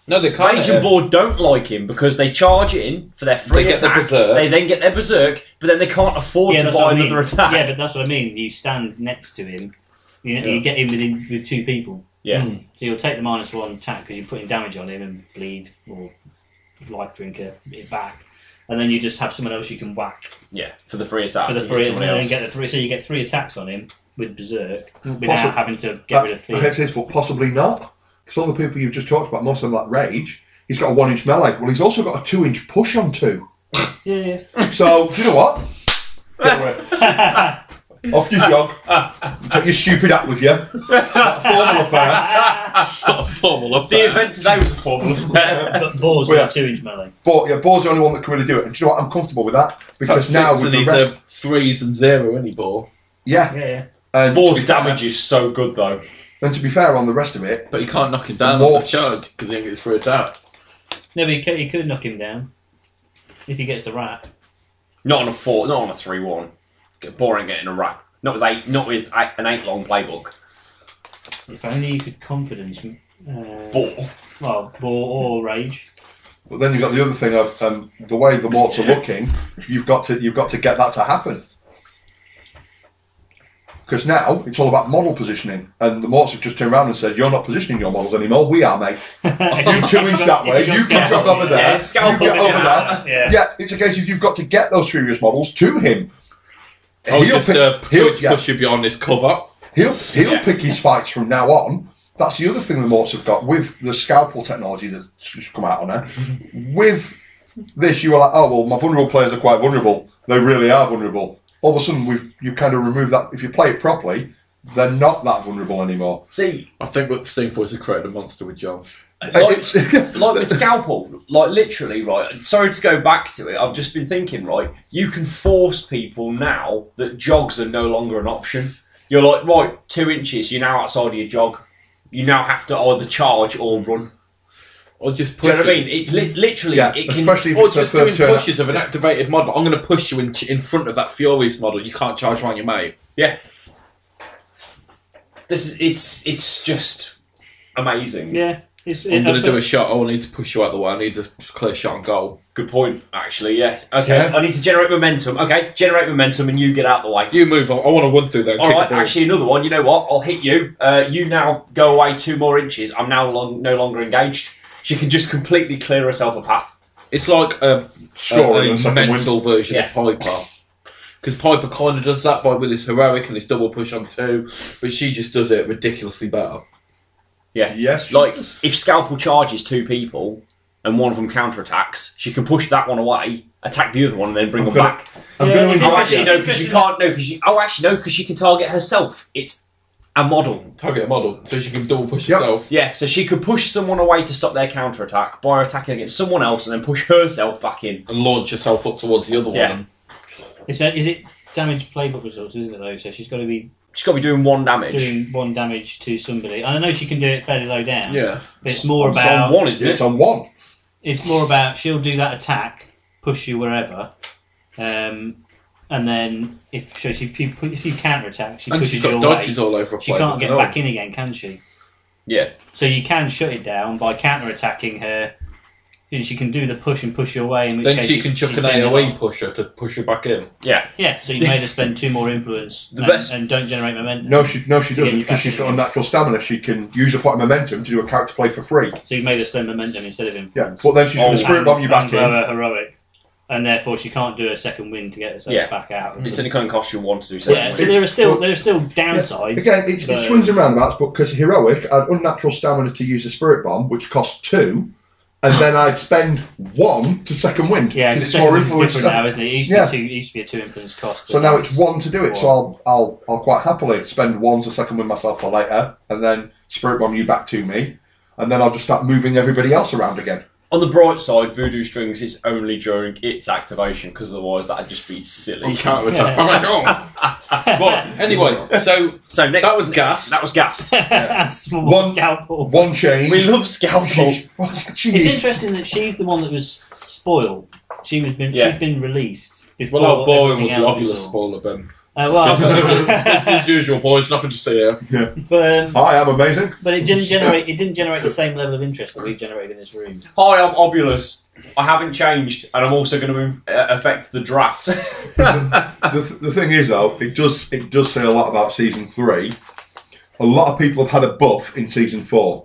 they can't. Rage and Board don't like him because they charge in for their free They get their attack. berserk. They then get their berserk, but then they can't afford to that's buy what I mean. another attack. Yeah, but that's what I mean. You stand next to him. You get him with 2 people. Yeah. So you'll take the -1 attack because you're putting damage on him and bleed or life drinker it back. And then you just have someone else you can whack Yeah, for the free attack. for the you 3, get and someone then else. get the 3. So you get 3 attacks on him with berserk without having to get rid of I hate to say this, but possibly not. Because all the people you've just talked about, most of them like Rage, he's got a 1-inch melee. Well, he's also got a 2-inch push on 2. Yeah. So, do you know what? Get away. Off you jog. Take your stupid hat with you. It's not a formal affair. It's not a formal The affair. event today was a formal affair. But Boar's Well, yeah. got a 2-inch melee. But yeah, Boar's the only one that can really do it. And do you know what? I'm comfortable with that because now with and the he's rest, 3s and 0, isn't he, Boar? yeah. Yeah. And to Boar's be fair- damage is so good though. And to be fair, on the rest of it, But you can't knock him down on the Mort's- charge because he ain't get through attack. No, but he could knock him down if he gets the rat. Not on a 4, not on a 3-1. Get boring getting a rat. Not with an 8 long playbook. If only you could confidence. Ball. Well, Boar or Rage. but then you've got the other thing of the way the Morts are looking. You've got to get that to happen. Because now it's all about model positioning, and the Morts have just turned around and said, "You're not positioning your models anymore. We are, mate. You 2-inch that way. You can jog over there. Yeah, You scalpel get it over out. there. Yeah. Yeah, it's a case of you've got to get those Furious models to him. I'll just he'll push you beyond his cover. He'll pick his fights from now on. That's the other thing the Morts have got with the scalpel technology that's just come out on there. With this, you are like, oh well, my vulnerable players are quite vulnerable. They really are vulnerable. All of a sudden, you kind of remove that. If you play it properly, they're not that vulnerable anymore. See, I think what the Steam Force have created a monster with John. like, It's like with Scalpel, like literally, right? Sorry to go back to it. I've just been thinking, right? You can force people now that jogs are no longer an option. You're like, right, 2 inches. You're now outside of your jog. You now have to either charge or run. Or just push Do you know what I it. mean? It's literally. yeah, it can, especially if Or it's the just doing first turn. pushes of an activated model. I'm going to push you in front of that Furious model. You can't charge around your mate. yeah. It's just amazing. Yeah. I'm going to do a shot. Oh, I need to push you out the way. I need a clear shot on goal. Good point, actually. Yeah. Okay. Yeah. I need to generate momentum. Okay. Generate momentum, and you get out the way. You move on. I want to run through there. And All kick right, a ball. actually, another one. You know what? I'll hit you. You now go away 2 more inches. I'm now no longer engaged. She can just completely clear herself a path. It's like a Scoring and second mental version Yeah. of Piper. Because Piper kind of does that with his heroic and his double push on 2, but she just does it ridiculously better. Yeah. Yes, Like, if Scalpel charges 2 people and one of them counterattacks, she can push that one away, attack the other one, and then bring them back. I'm Yeah, going it's to Oh, interesting. actually, no, because you can't. No, because you. Oh, actually, no, because she can target herself. It's a model. Target a model, so she can double push Yep. herself. Yeah, so she could push someone away to stop their counterattack by attacking against someone else and then push herself back in. And launch herself up towards the other Yeah. one. Is it damage playbook results, isn't it, though? So she's got to be She's got to be doing 1 damage. doing 1 damage to somebody. And I know she can do it fairly low down. Yeah. But it's more It's on about 1, isn't It's it? on 1. it's more about she'll do that attack, push you wherever, and then if you counter attack, she And pushes she's you got away. dodges all over her She playbook can't get and all. back in again, can she? Yeah. So you can shut it down by counter attacking her. And she can do the push and push you away. In which Then case she can chuck she's an been AoE along. pusher to push her back in. Yeah. Yeah, so you made her spend 2 more influence The best- and don't generate momentum. No, she get doesn't you because back she's in got again. unnatural stamina. She can use a point of momentum to do a character play for free. So you made her spend momentum instead of Yeah, influence. but then she's going to spirit bomb you back and blow in. her heroic, and therefore she can't do a second win to get herself Yeah. back out. It's only going to cost you 1 to do so. Yeah, so there are still downsides. Again, it but- swings and roundabouts, but because heroic had unnatural stamina to use a spirit bomb, which costs 2, and then I'd spend 1 to second wind. Yeah, 'cause it's it's more more influence. different now, isn't it? It used to, Yeah. be, it used to be a 2 influence cost. So but now it's 1 to do it. So I'll quite happily spend 1 to second wind myself for later, and then spirit bomb you back to me, and then I'll just start moving everybody else around again. On the bright side, Voodoo Strings is only during its activation, because otherwise that'd just be silly. Counter attack. But anyway, so So next, that was gas. That was gas. That's more One- scalpel. 1 change. We love Scalpel. She's It's interesting that she's the one that was spoiled. Yeah. She's been released before. well, how boring would everything the else Oculus was all- spoiler been? Well, This is as usual, boys. Nothing to see here. but Hi, I'm amazing. it didn't generate. It didn't generate the same level of interest that we've generated in this room. Hi, I'm Obulus. I haven't changed, and I'm also going to affect the draft. The thing is, though, it does say a lot about season 3. A lot of people have had a buff in season 4.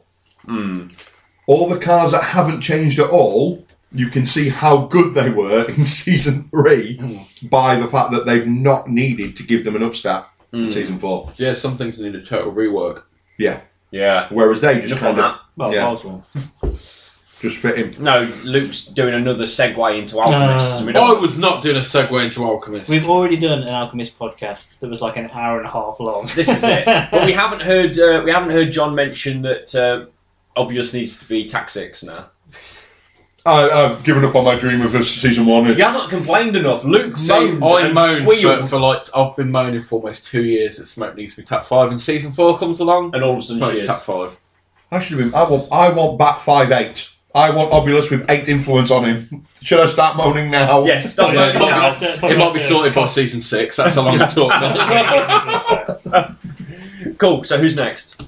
All the cars that haven't changed at all, you can see how good they were in season 3 by the fact that they've not needed to give them an upstat in season 4. Yeah, some things need a total rework. Yeah. Yeah. Whereas they just Enough on kind of. that. Well, Yeah. Oswald. just fit him. No, Luke's doing another segue into alchemists. We I don't- was not doing a segue into Alchemist. We've already done an Alchemist podcast that was like an hour and a half long. This is it. But we haven't heard John mention that Obvious needs to be TAC 6 now. I've given up on my dream of season 1. You haven't complained enough. Luke moaned I and moaned squealed. for like I've been moaning for almost 2 years that Smoke needs to be TAC 5, and season 4 comes along And all of a sudden Smoke's she is. TAC 5. I should have been. I want back 5'8". I want Obulus with 8 influence on him. Should I start moaning now? Yes, stop Yeah, moaning now. It might be sorted by season 6. That's how long I talk. Cool. So who's next?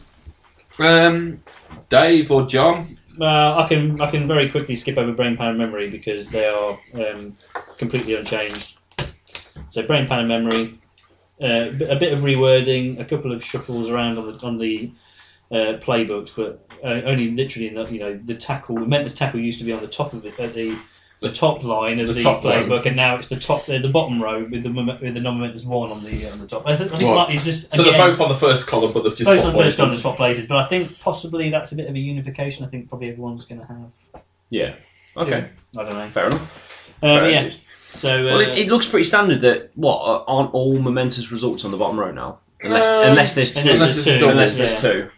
Dave or John? I can very quickly skip over Brain Pan and Memory because they are completely unchanged. So Brain Pan and Memory, a bit of rewording, a couple of shuffles around on the playbooks, but only literally in the tackle. The Mentor's tackle used to be on the top of it at the top line of the playbook, and now it's the bottom row with the non-momentous 1 on the top. I think it's just So they're both on the first column, but they've just both swapped on the first places. column swap places. But I think possibly that's a bit of a unification. I think probably everyone's going to have. Yeah. Okay. I don't know. Fair enough. Fair Yeah. enough. So Well, it looks pretty standard that aren't all momentous results on the bottom row now, unless there's two. Unless there's two. Unless there's two.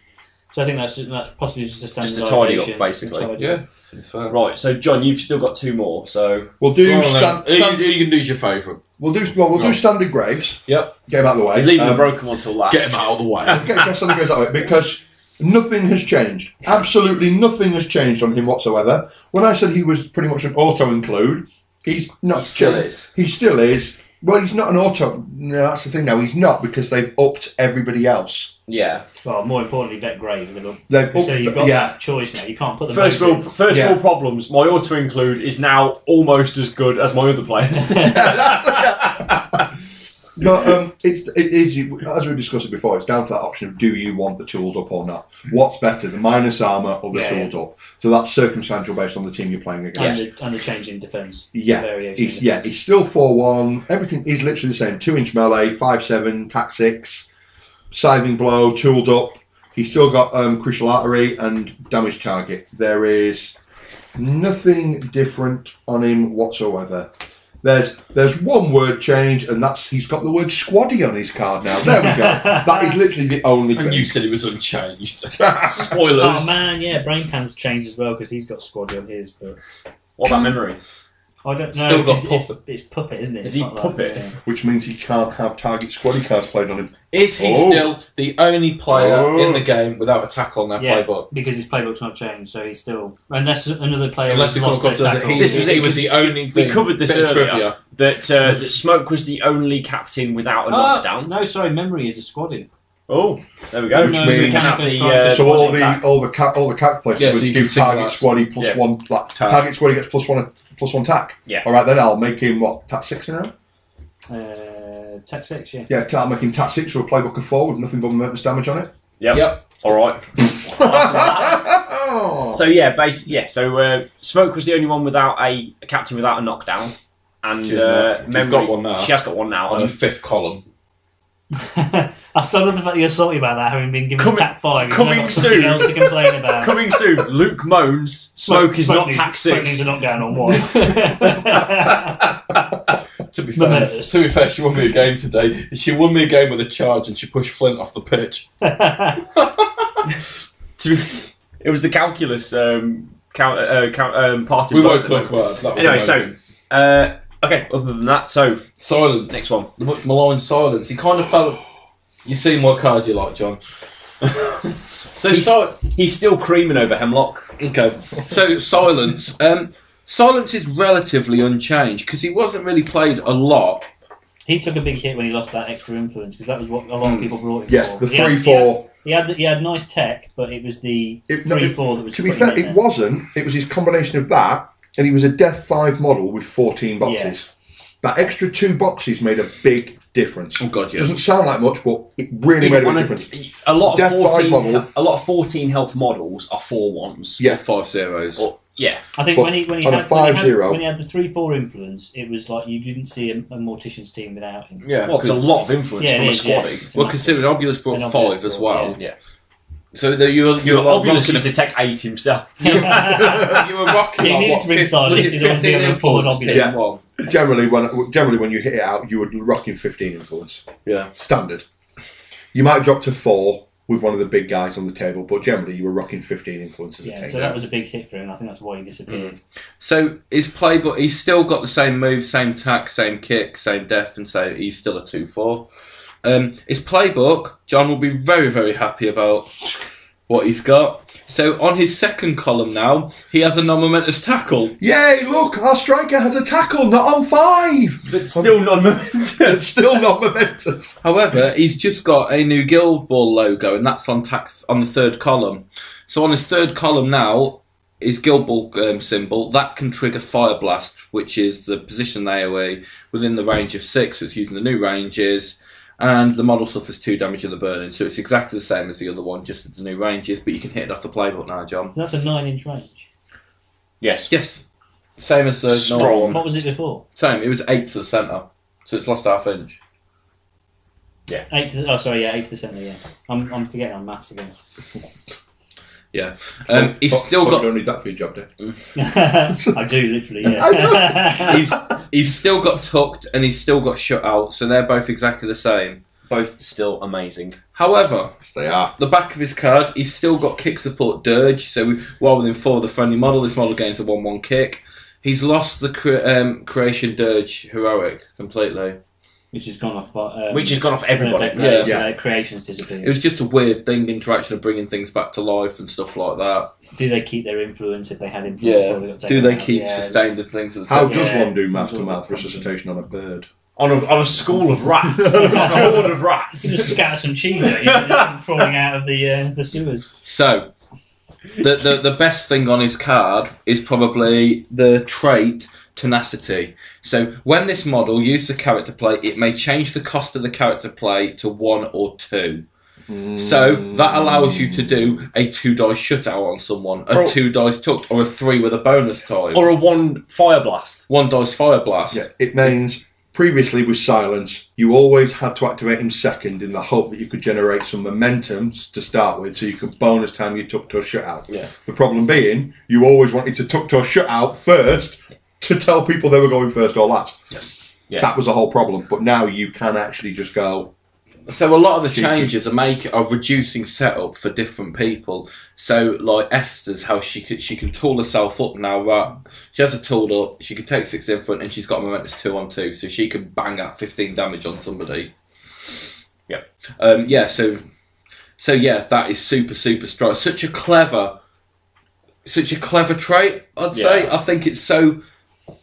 So I think that's possibly just a Just standardisation. to tidy up, basically. Yeah, it's fair. Right. So John, you've still got 2 more. So We'll do Go on then. Who stand. you can do your favourite. We'll do standard graves. Yep. Get him out of the way. he's leaving the broken one till last. Get him out of the way. Get standard graves out of it because nothing has changed. Absolutely nothing has changed on him whatsoever. When I said he was pretty much an auto include, he's not. He still is. He still is. Well, he's not an auto. No, that's the thing now. He's not because they've upped everybody else. Yeah. Well, more importantly, vet graves. They've upped, So you've got yeah. that choice now. You can't put them. First both world in. problems. My auto include is now almost as good as my other players. No, it is, as we discussed it before, it's down to that option of do you want the tools up or not? What's better, the minus armour or the tools up? So that's circumstantial based on the team you're playing against. And the change in defence. Yeah, he's still 4-1. Everything is literally the same. 2-inch melee, 5-7, TAC 6, scything blow, tooled up. He's still got crucial artery and damage target. There is nothing different on him whatsoever. There's one word change, and that's he's got the word squaddy on his card now. There we go. That is literally the only thing. And you said it was unchanged. Spoilers. Oh man, yeah, Brain Pan's changed as well because he's got squaddy on his. But What about memory? I don't know. Still got it's Puppet, isn't it? Is It's he not Puppet? Which means he can't have target squaddy cards played on him. Is he Oh. still the only player Oh. in the game without a tackle on their Yeah, playbook? because his playbook's not changed, so he's still unless another player Unless has he comes lost across their as tackle. he, This was it, he was 'cause the only We thing. covered this bit of earlier. trivia. That Smoke was the only captain without a knockdown. No, sorry, Memory is a squaddy. Oh, there we go. Which So means- we can have the So all the attack. all the character places Yeah, so would you give can single target that. squaddy plus Yeah. one. Like, Tack. target squaddy gets plus one tack. Yeah. All right, then I'll make him what TAC 6 now. Tech 6, yeah. Yeah, I'll make him TAC 6 with a playbook of 4 with nothing but momentous damage on it. Yep. All right. Oh. So So Smoke was the only one without a captain without a knockdown, and She's not. She's Memory, got one now. She has got one now. On the And 5th column. I saw love the fact you're salty about that, having been given Coming- TAC 5. You've coming not got something soon. else to complain about. coming soon, Luke moans. Smoke is not needs- TAC Smoke 6. needs a knockdown on 1. To be fair, she won me a game today. She won me a game with a charge and she pushed Flint off the pitch. It was the calculus party. We won't talk about it. That was Anyway, amazing. okay. Other than that, so Silence. next one. The much maligned silence. He kind of felt. You seen what card you like, John? So He's still creaming over Hemlock. okay. So silence. Silence is relatively unchanged because he wasn't really played a lot. He took a big hit when he lost that extra influence because that was what a lot of people brought him Yeah, for. the He had- 3-4. He had nice tech, but it was the 3-4 that was. To be putting fair, him it in there. wasn't. It was his combination of that, and he was a Death 5 model with 14 boxes. That extra 2 boxes made a big difference. Oh God, yeah. Doesn't sound like much, but it really made a big difference. A lot of Death 5 model. 14 health models are 4-1s. Yeah. 5 zeros. Or, yeah. I think But when he on a had 5-0 when he had the 3-4 influence, it was like you didn't see a mortician's team without him. Yeah. Well, it's a lot of influence Yeah, from it a is, yeah. squaddy. It's a Well, massive- considering Obulus brought And 5 Obulus as brought, well. Yeah. So you're Obviously rocking to take 8 himself. you were rocking He like, needed what, to bring silence, was it he don't 15 wanna go forward influence obvious. team one? Generally, when you hit it out, you would rock in 15 influence. Yeah. Standard. You might drop to 4 with one of the big guys on the table, but generally you were rocking 15 influence as a Yeah, team. so that was a big hit for him. I think that's why he disappeared. So his playbook, he's still got the same move, same attack, same kick, same death, and so he's still a 2/4. His playbook, John will be very, very happy about what he's got. So on his second column now, he has a non-momentous tackle. Yay, look, our striker has a tackle, not on 5! But still non-momentous. It's still not momentous. However, he's just got a new Guild Ball logo, and that's on the third column. So on his third column now, his Guild Ball symbol, that can trigger Fire Blast, which is the position AoE within the range of 6, so it's using the new ranges. And the model suffers 2 damage of the burning, so it's exactly the same as the other one, just as the new ranges, but you can hit it off the playbook now, John. So that's a 9-inch range. Yes. Yes. Same as the Strong. normal one. What was it before? Same, it was 8 to the centre, so it's lost ½ inch. 8 to the... Oh, sorry, yeah, 8 to the centre, yeah. I'm forgetting on maths again. Yeah. He's still You got... don't need that for your job, Dave. I do, literally, yeah. he's still got tucked and he's still got shut out, so they're both exactly the same. Both still amazing. However, Yes, they are. the back of his card, he's still got kick support dirge, so while within 4 of the friendly model, this model gains a 1/1 kick. He's lost the creation dirge heroic completely. Which has gone off... Which has gone off everybody. Yeah. So creations disappeared. It was just a weird thing, interaction of bringing things back to life and stuff like that. Do they keep their influence if they had influence before they got taken Do they out? keep Yeah, sustained the things at the How top? does Yeah. one do mouth-to-mouth resuscitation on a bird? On a school of rats. On a horde of rats. You just scatter some cheese at you, crawling out of the sewers. So, the best thing on his card is probably the trait tenacity. So, when this model uses a character play, it may change the cost of the character play to 1 or 2. So, that allows you to do a 2 dice shutout on someone, a 2 dice tucked, or a 3 with a bonus time. Or a 1 fire blast. 1 dice fire blast. Yeah, it means previously with silence, you always had to activate him second in the hope that you could generate some momentum to start with, so you could bonus time your tuck to shutout. Yeah. The problem being, you always wanted to tuck to shutout first to tell people they were going first or last. Yes. Yeah. That was the whole problem. But now you can actually just go. So a lot of the changes are reducing setup for different people. So like Esther's, how she can tool herself up now. Right, she has a tool up. She can take 6 in front, and she's got a momentous 2-on-2, so she can bang out 15 damage on somebody. Yep. Yeah. So yeah, that is super strong. Such a clever trait. I'd say. Yeah. I think it's so.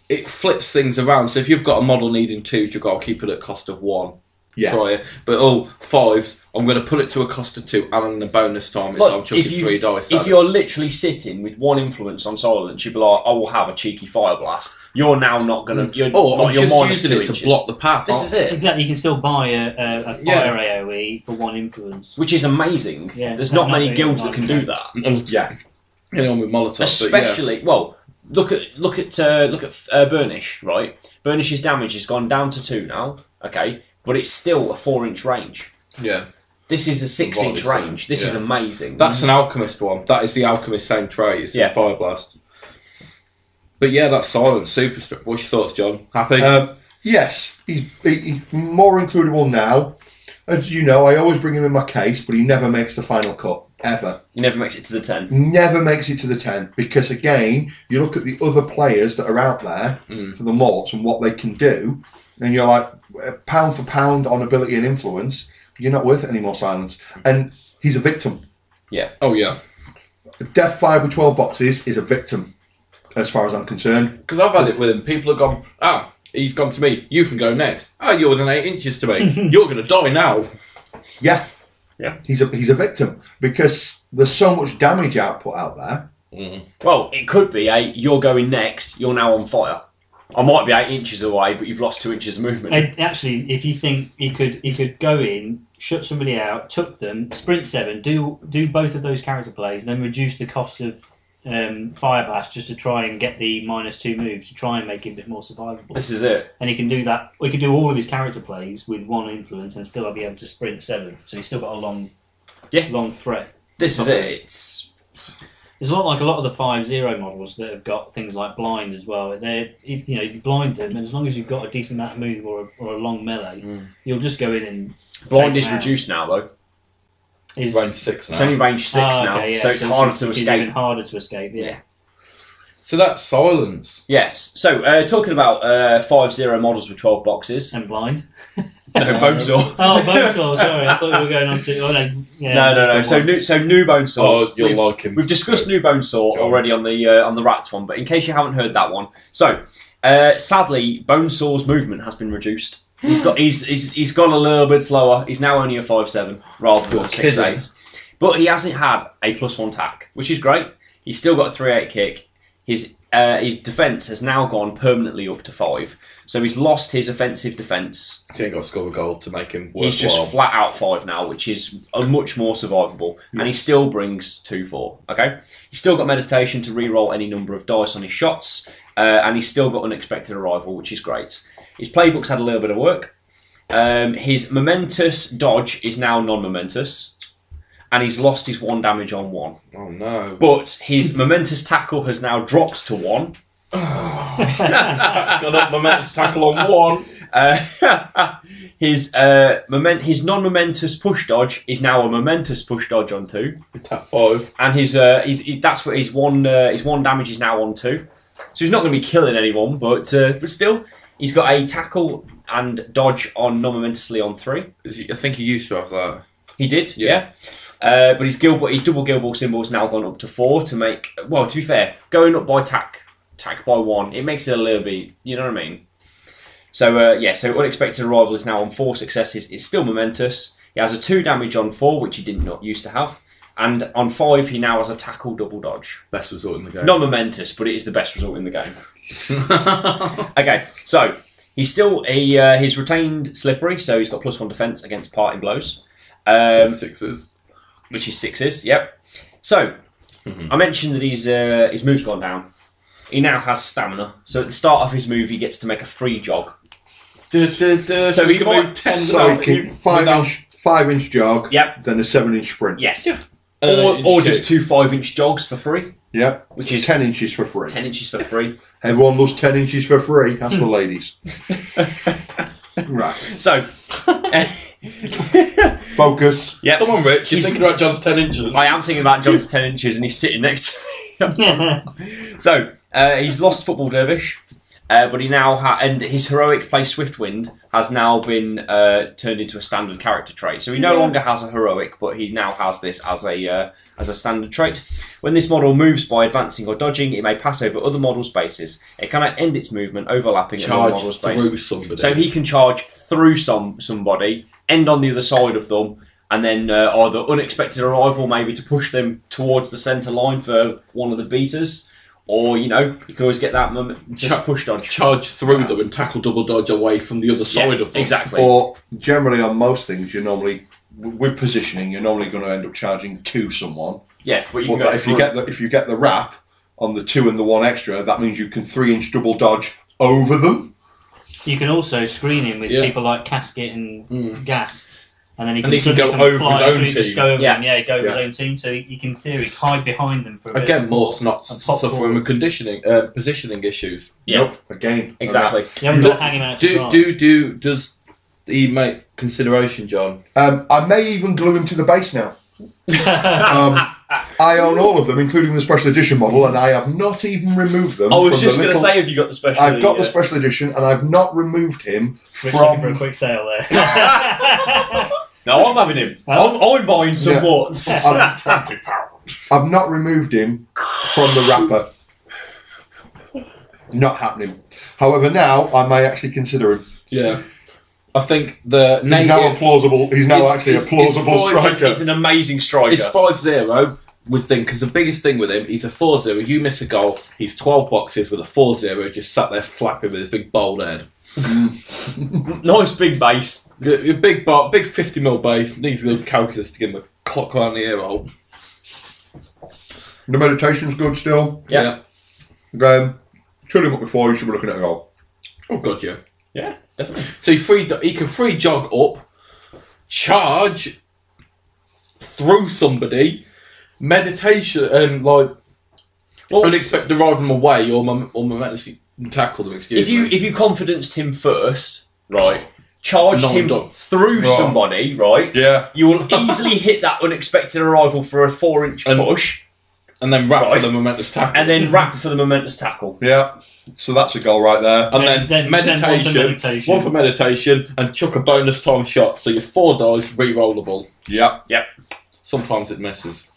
It flips things around. So if you've got a model needing 2s, you've got to keep it at cost of 1. Yeah. Try it. But 5s, I'm going to put it to a cost of 2, and on the bonus time, But I'm chucking 3 dice at If it. you're literally sitting with 1 influence on silence, you'd be like, I will have a cheeky fire blast. You're now not going to... Or I'm you're just minus using 2 it to inches. block the path. This is it. Exactly, you can still buy a fire Yeah. AoE for 1 influence. Which is amazing. Yeah, There's not not many really guilds that like can do that. that. Yeah. Anyone with Molotov. Especially, well, look at Burnish, right? Burnish's damage has gone down to 2 now, okay, but it's still a 4-inch range. But yeah. This is a 6-inch Right, range. This is yeah. amazing. That's an Alchemist one. That is the Alchemist same trait. It's Yeah. Fire Blast. But yeah, that's silent. Super strong. What's your thoughts, John? Happy? Yes, he's more includable now. As you know, I always bring him in my case, but he never makes the final cut. Ever. He never makes it to the 10. Never makes it to the 10. Because again, you look at the other players that are out there for the Morts and what they can do, and you're like, pound for pound on ability and influence, you're not worth it anymore, silence. And he's a victim. Yeah. Oh yeah. Death 5 with 12 boxes is a victim, as far as I'm concerned. Because I've had it with him. People have gone, he's gone to me. You can go next. You're within 8 inches to me. You're going to die now. Yeah. Yeah. He's a victim because there's so much damage output out there. Well, it could be you're going next, you're now on fire. I might be 8 inches away, but you've lost 2 inches of movement. Actually, if you think he could go in, shut somebody out, tuck them, sprint 7, do both of those character plays, then reduce the cost of Fire Blast just to try and get the -2 moves to try and make it a bit more survivable. This is it. And he can do that. We could do all of his character plays with 1 influence and still be able to sprint 7. So he's still got a long threat. This is it. It's a lot like a lot of the 5-0 models that have got things like blind as well. You blind them, and as long as you've got a decent amount of move or a long melee, you'll just go in and blind is reduced now though. Is range 6 now. It's only range 6 now, okay, yeah. so it's harder to escape. Even harder to escape. Yeah. So that's silence. Yes. So talking about 5-0 models with 12 boxes and blind. No, Bonesaw. Oh, Bonesaw. Sorry, I thought we were going on to. Oh, no. Yeah, no. So new Bonesaw. Oh, you'll like him. We've discussed new Bonesaw already on the Rats one, but in case you haven't heard that one, so sadly, Bonesaw's movement has been reduced. He's gone a little bit slower. He's now only a 5-7 rather than a 6-8. But he hasn't had a +1 tack, which is great. He's still got a 3-8 kick. His defence has now gone permanently up to 5. So he's lost his offensive defence. He ain't got to score a goal to make him worthwhile. He's just flat out 5 now, which is a much more survivable. Yeah. And he still brings 2-4. Okay, he's still got meditation to re-roll any number of dice on his shots, and he's still got unexpected arrival, which is great. His playbook's had a little bit of work. His momentous dodge is now non-momentous. And he's lost his 1 damage on 1. Oh no. But his momentous tackle has now dropped to 1. He's got up momentous tackle on 1. His non-momentous push dodge is now a momentous push dodge on 2. Tap 5. And his one damage is now on 2. So he's not going to be killing anyone, but still, he's got a tackle and dodge on non-momentously on 3. I think he used to have that. He did, yeah. But his double Guild Ball symbol's now gone up to 4 to make... Well, to be fair, going up by tack by 1, it makes it a little bit... You know what I mean? So, so Unexpected Arrival is now on 4 successes. It's still momentous. He has a 2 damage on 4, which he did not used to have. And on 5, he now has a tackle double dodge. Best result in the game. Not momentous, but it is the best result in the game. Okay, so he's still... he's retained Slippery, so he's got +1 defence against parting blows. 6s. Which is 6s, yep. So, I mentioned that his move's gone down. He now has stamina. So at the start of his move, he gets to make a free jog. So he can move 10 5-inch jog, yep. Then a 7-inch sprint. Yes. Yeah. Or just 2 5-inch jogs for free. Yep. Which is 10 inches for free. 10 inches for free. Everyone loves 10 inches for free. That's the ladies. Right. So... Focus. Yep. Come on, Rich. You're thinking about John's 10 inches. I am thinking about John's 10 inches and he's sitting next to me. So, he's lost Football Dervish, but he now and his heroic play Swiftwind has now been turned into a standard character trait. So he no longer has a heroic, but he now has this as a standard trait. When this model moves by advancing or dodging, it may pass over other model spaces. It cannot end its movement overlapping another model space. Through somebody. So he can charge through somebody, end on the other side of them, and then either Unexpected Arrival maybe to push them towards the centre line for one of the beaters, or you can always get that push dodge. Charge through them and tackle double dodge away from the other side of them. Exactly. Or generally on most things, you're normally with positioning, you're normally going to end up charging to someone. Yeah, but you can if you get the wrap on the 2 and the 1 extra, that means you can 3-inch double dodge over them. You can also screen him with people like Casket and Gast, and then he can go over his own team. Just go over them, go over his own team. So you can, in theory, hide behind them for a bit. Again, Mort's not suffering with positioning issues. Yeah. Nope. Again, exactly. You haven't got hanging out. Does he make consideration, John? I may even glue him to the base now. I own all of them, including the special edition model, and I have not even removed them. I was just going to say, have you got the special? I've got the special edition, and I've not removed him Rich looking for a quick sale there. No, I'm having him. I'm buying some Morts. £20. I've not removed him from the wrapper. Not happening. However, now I may actually consider him. Yeah. I think the he's now a plausible. He's now actually a plausible striker. He's an amazing striker. His 5-0 was thing because the biggest thing with him, he's a 4-0. You miss a goal, he's 12 boxes with a 4-0, just sat there flapping with his big bald head. Nice big base. Big 50mm base. Needs a little calculus to give him a clock around the ear hole. The meditation's good still. Yeah. Chill him up before you should be looking at a goal. Oh god, yeah. Yeah, definitely. So he can free jog up, charge through somebody, meditation, unexpected drive them away or momentously tackle them. If you confidenced him first, right, charged him through somebody, right, you will easily hit that unexpected arrival for a 4-inch push, and then wrap for the momentous tackle, Yeah. So that's a goal right there. And then meditation, one for meditation, and chuck a bonus time shot. So your 4 dice re-rollable. Yep. Sometimes it misses.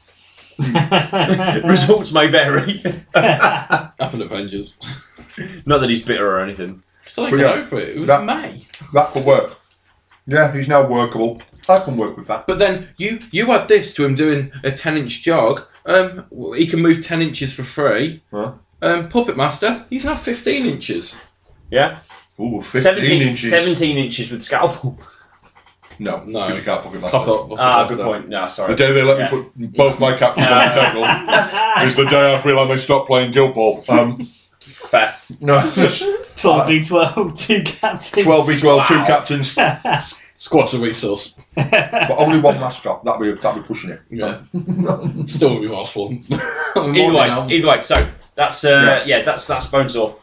Results may vary. Happened at Avengers. Not that he's bitter or anything. Still ain't go for it. It was May. That could work. Yeah, he's now workable. I can work with that. But then you add this to him doing a 10-inch jog. He can move 10 inches for free. Huh? Puppet Master, he's now 15 inches. Yeah. Ooh, 15 inches. 17 inches with scalpel. No, because you can't Puppet Master. Cock up. Good point. No, sorry. The day they let me put both my captains on the table is the day I realised I stopped playing Guild Ball. Fair. No. 12v12, 2 captains. 12v12, 2 captains. Squads of resource. But only 1 mascot. That'd be pushing it. Yeah. Still be remorseful. Either way. So that's that's Bonesaw.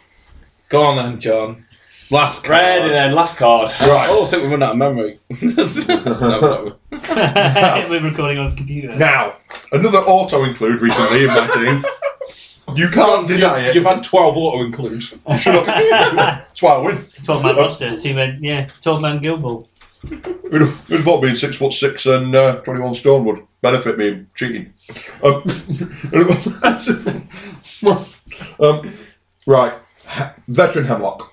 Go on then, John. Last card. Ready then, last card. Right. Oh, I think we've run out of memory. We're recording on the computer. Now, another auto-include recently in my team. You can't deny it. You've had 12 auto-includes. Shut up. That's why I win. 12-man roster, 12-man Guild Ball. Who'd have thought being 6'6" and 21 stone would benefit me in cheating? Right, veteran Hemlock.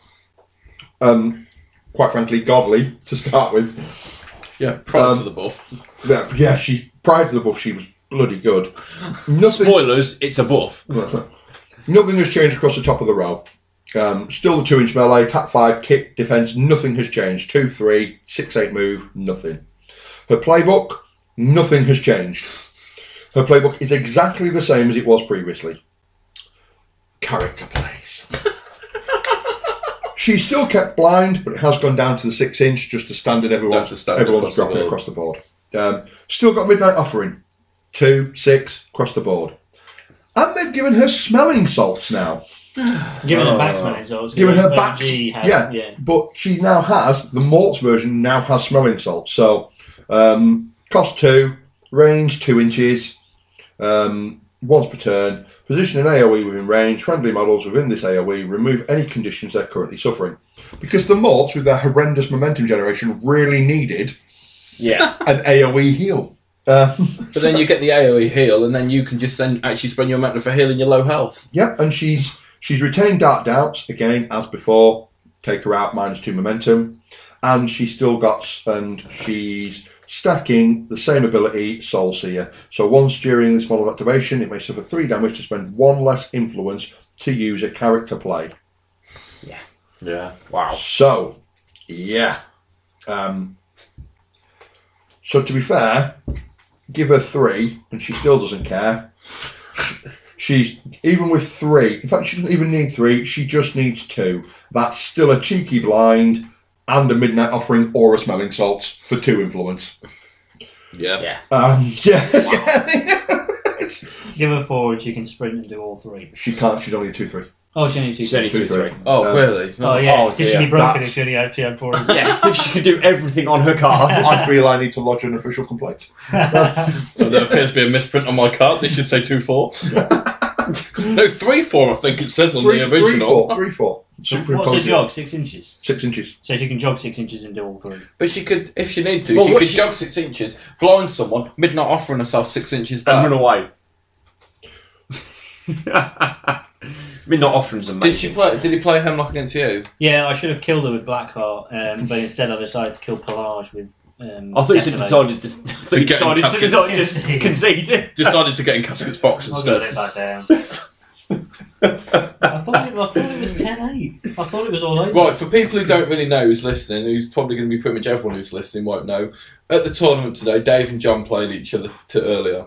Quite frankly, godly to start with. Yeah, prior to the buff. Yeah, prior to the buff, she was bloody good. Spoilers, it's a buff. Nothing has changed across the top of the row. Still the 2-inch melee, attack 5, kick, defence, nothing has changed. 2-3, 6-8 move, nothing. Her playbook, nothing has changed. Her playbook is exactly the same as it was previously. Character plays. She's still kept blind, but it has gone down to the 6-inch, just a standard everyone's dropping across the board. Still got Midnight Offering. 2, 6, across the board. And they've given her smelling salts now. Giving her back smelling salts. Giving her back. Yeah. But she now has, the Mort's version now has smelling salts. So, cost 2, range 2 inches, once per turn. Position an AoE within range. Friendly models within this AoE remove any conditions they're currently suffering. Because the Morts, with their horrendous momentum generation, really needed an AoE heal. But then you get the AoE heal, and then you can just actually spend your momentum for healing your low health. Yeah, and she's retained Dark Doubts, again, as before. Take her out, -2 momentum. And she's stacking the same ability, Soul Seer. So once during this model's activation, it may suffer 3 damage to spend 1 less influence to use a character play. Yeah. Wow. So, yeah. So to be fair, give her 3, and she still doesn't care. She's, even with 3, in fact, she doesn't even need 3, she just needs 2. That's still a cheeky blind and a Midnight Offering or a Smelling Salts for 2 influence. Yeah. Give her 4 and she can sprint and do all 3. She can't, she's only a 2-3. Oh, she only 2-3. She's only 2-3. Oh, really? Oh, yeah. Because she'd be broken That's- if she had 4. Yeah, if she could do everything on her card. I feel I need to lodge an official complaint. There appears to be a misprint on my card. They should say 2-4. No, 3-4, I think it says on the original. 3-4. What's her jog? 6 inches? 6 inches. So she can jog 6 inches and do all 3. But she could, if she needed to, Well, she what could she- jog 6 inches, blind someone, Midnight Offering herself 6 inches back. And run away. Midnight Offering's amazing. Did he play Hemlock against you? Yeah, I should have killed her with Blackheart, but instead I decided to kill Pelage with. I thought you said Decimate. decided to just concede it. Decided to get in Casket's box I'll get instead. it back down. I thought it was 10-8. I thought it was all over. Right, for people who don't really know who's listening, who's probably going to be pretty much everyone who's listening won't know, at the tournament today, Dave and John played each other earlier.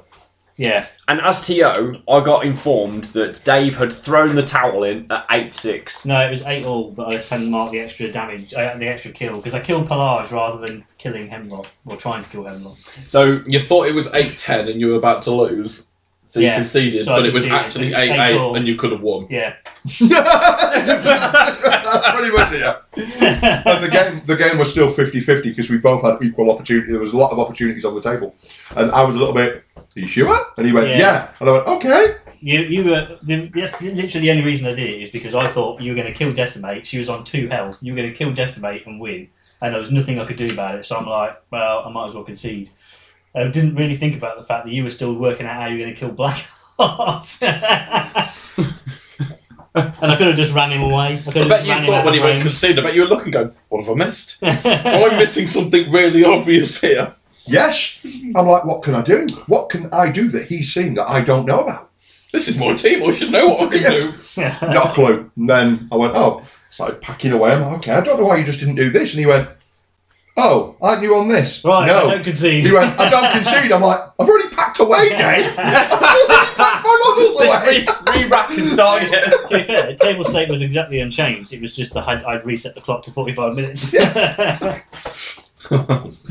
Yeah. And as TO, I got informed that Dave had thrown the towel in at 8-6. No, it was 8-all, but I hadn't marked the extra damage, the extra kill, because I killed Pelage rather than killing Hemlock, or trying to kill Hemlock. So you thought it was 8-10 and you were about to lose? So you conceded, so I but it was conceded. actually 8-8 8-8 and you could have won. Yeah. Pretty much, yeah. And the game was still 50-50 because we both had equal opportunity. There was a lot of opportunities on the table, and I was a little bit. Are you sure? And he went, yeah. And I went, okay. You were that's literally the only reason I did it is because I thought you were going to kill Decimate. She was on 2 health. You were going to kill Decimate and win, and there was nothing I could do about it. So I'm like, well, I might as well concede. I didn't really think about the fact that you were still working out how you were going to kill Blackheart. And I could have just ran him away. I bet you thought when he went concede, I bet you were looking going, what have I missed? Am I missing something really obvious here? Yes. I'm like, what can I do? What can I do that he's seen that I don't know about? This is my team, I should know what I can do. Not a clue. And then I went, started packing away. I'm like, okay, I don't know why you just didn't do this. And he went, aren't you on this? Right, no. I don't concede. He went, I don't concede. I'm like, I've already packed away, Dave. I've already packed my models away. Re-rack and start again. To be fair, table state was exactly unchanged. It was just that I'd reset the clock to 45 minutes.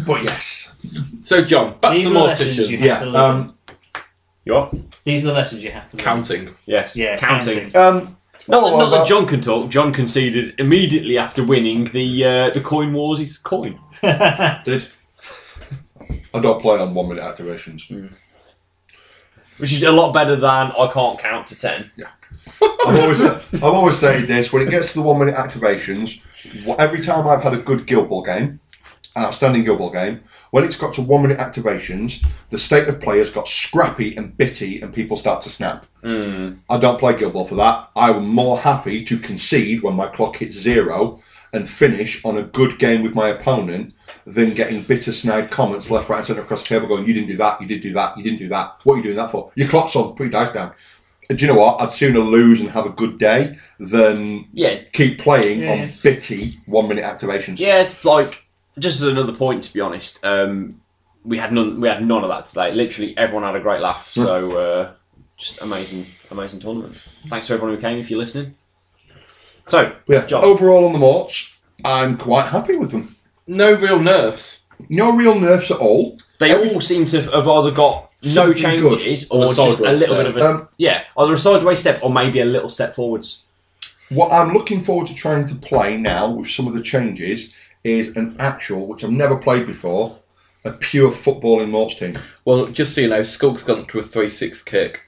But yes. So, John, back These to are the the lessons you mortician. have to learn. You what? These are the lessons you have to learn. Counting. Yes. Yeah, counting. counting. Not that John can talk. John conceded immediately after winning the coin wars. His coin. Did. I don't play on 1 minute activations. Which is a lot better than I can't count to 10. Yeah. I've always stated this, when it gets to the 1 minute activations, every time I've had a good Guild Ball game, an outstanding Guild Ball game, when it's got to 1 minute activations, the state of players got scrappy and bitty and people start to snap. I don't play Guild Ball for that. I'm more happy to concede when my clock hits 0 and finish on a good game with my opponent than getting bitter snide comments left, right and centre across the table going, you didn't do that, you didn't do that, you didn't do that. What are you doing that for? Your clock's on, put your dice down. Do you know what? I'd sooner lose and have a good day than keep playing on bitty 1 minute activations. Yeah, like, just as another point, to be honest, we had none of that today. Literally everyone had a great laugh. So just amazing tournament. Thanks to everyone who came if you're listening. So, John. Overall on the Morts, I'm quite happy with them. No real nerfs. No real nerfs at all. They all seem to have either got no Something changes good. or just a sideways little step. bit of either a sideways step or maybe a little step forwards. What I'm looking forward to trying to play now with some of the changes is an actual, which I've never played before, a pure footballing Morts team. Well, just so you know, Skulk's gone up to a 3-6 kick.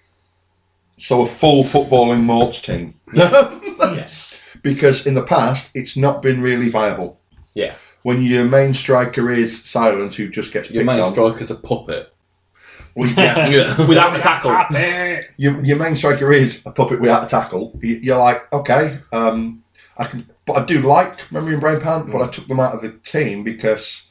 So a full footballing Morts team. Yes. Because in the past, it's not been really viable. Yeah. When your main striker is Silence, who just gets Your picked main on. striker's a puppet. Well, yeah. Without the tackle. Your main striker is a puppet without a tackle. You're like, okay, but I do like Memory and Brain Pan, but I took them out of the team because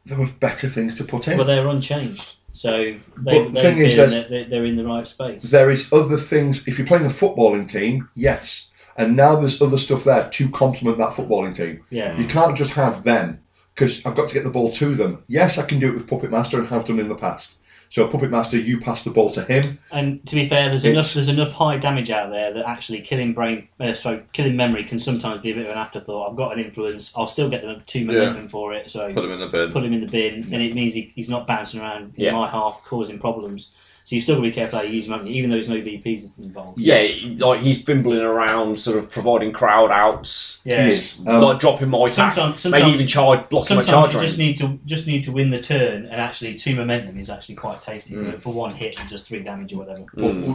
there were better things to put in. Well, they're unchanged, so But the thing is, they're in the right space. There is other things. If you're playing a footballing team, yes, and now there's other stuff there to complement that footballing team. Yeah. You can't just have them because I've got to get the ball to them. Yes, I can do it with Puppet Master and have done in the past. So Puppet Master, you pass the ball to him. And to be fair, there's enough high damage out there that actually killing memory can sometimes be a bit of an afterthought. I've got an influence. I'll still get the 2 momentum for it. So Put him in the bin. Put him in the bin, and it means he's not bouncing around in my half, causing problems. So you still got to be careful how you use him, even though there's no VPs involved. Yeah, like he's bimbling around, sort of providing crowd outs. Yeah, like dropping my attack, maybe even blocking my charge. Sometimes you just need to win the turn, and actually 2 momentum is actually quite tasty for 1 hit and just 3 damage or whatever.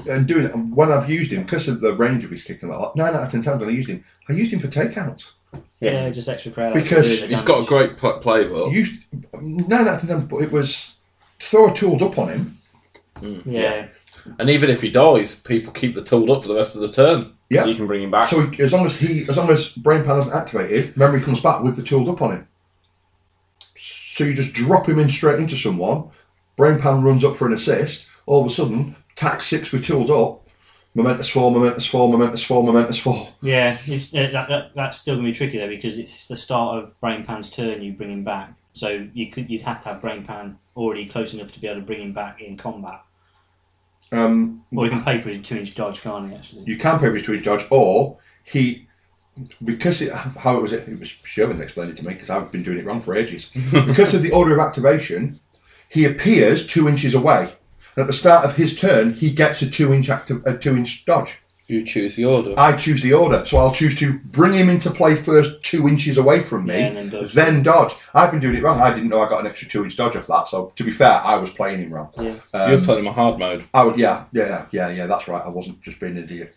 And doing it when I've used him because of the range of his kicking, 9 out of 10 times when I used him for takeouts. Yeah, just extra crowd because he's got a great playbook. 9 out of 10 times, but it was throw a tooled up on him. Yeah. And even if he dies, people keep the tool up for the rest of the turn. Yeah. So you can bring him back. So as long as Brain Pan isn't activated, memory comes back with the tooled up on him. So you just drop him in straight into someone, Brain Pan runs up for an assist, all of a sudden, tack 6 with tooled up, momentous 4, momentous 4, momentous 4, momentous 4. Yeah, it's, that's still going to be tricky though, because it's the start of Brain Pan's turn you bring him back. So you'd have to have Brain Pan already close enough to be able to bring him back in combat. Or you can pay for his 2-inch dodge, can't he, actually? You can pay for his 2-inch dodge, or because it was Sherwin explained it to me, because I've been doing it wrong for ages. Because of the order of activation, he appears 2 inches away. And at the start of his turn, he gets a 2-inch dodge. You choose the order. I choose the order, so I'll choose to bring him into play first 2 inches away from me, and then dodge. I've been doing it wrong. I didn't know I got an extra 2-inch dodge off that. So to be fair, I was playing him wrong. Yeah. You were playing him a hard mode. I would, yeah. That's right. I wasn't just being an idiot.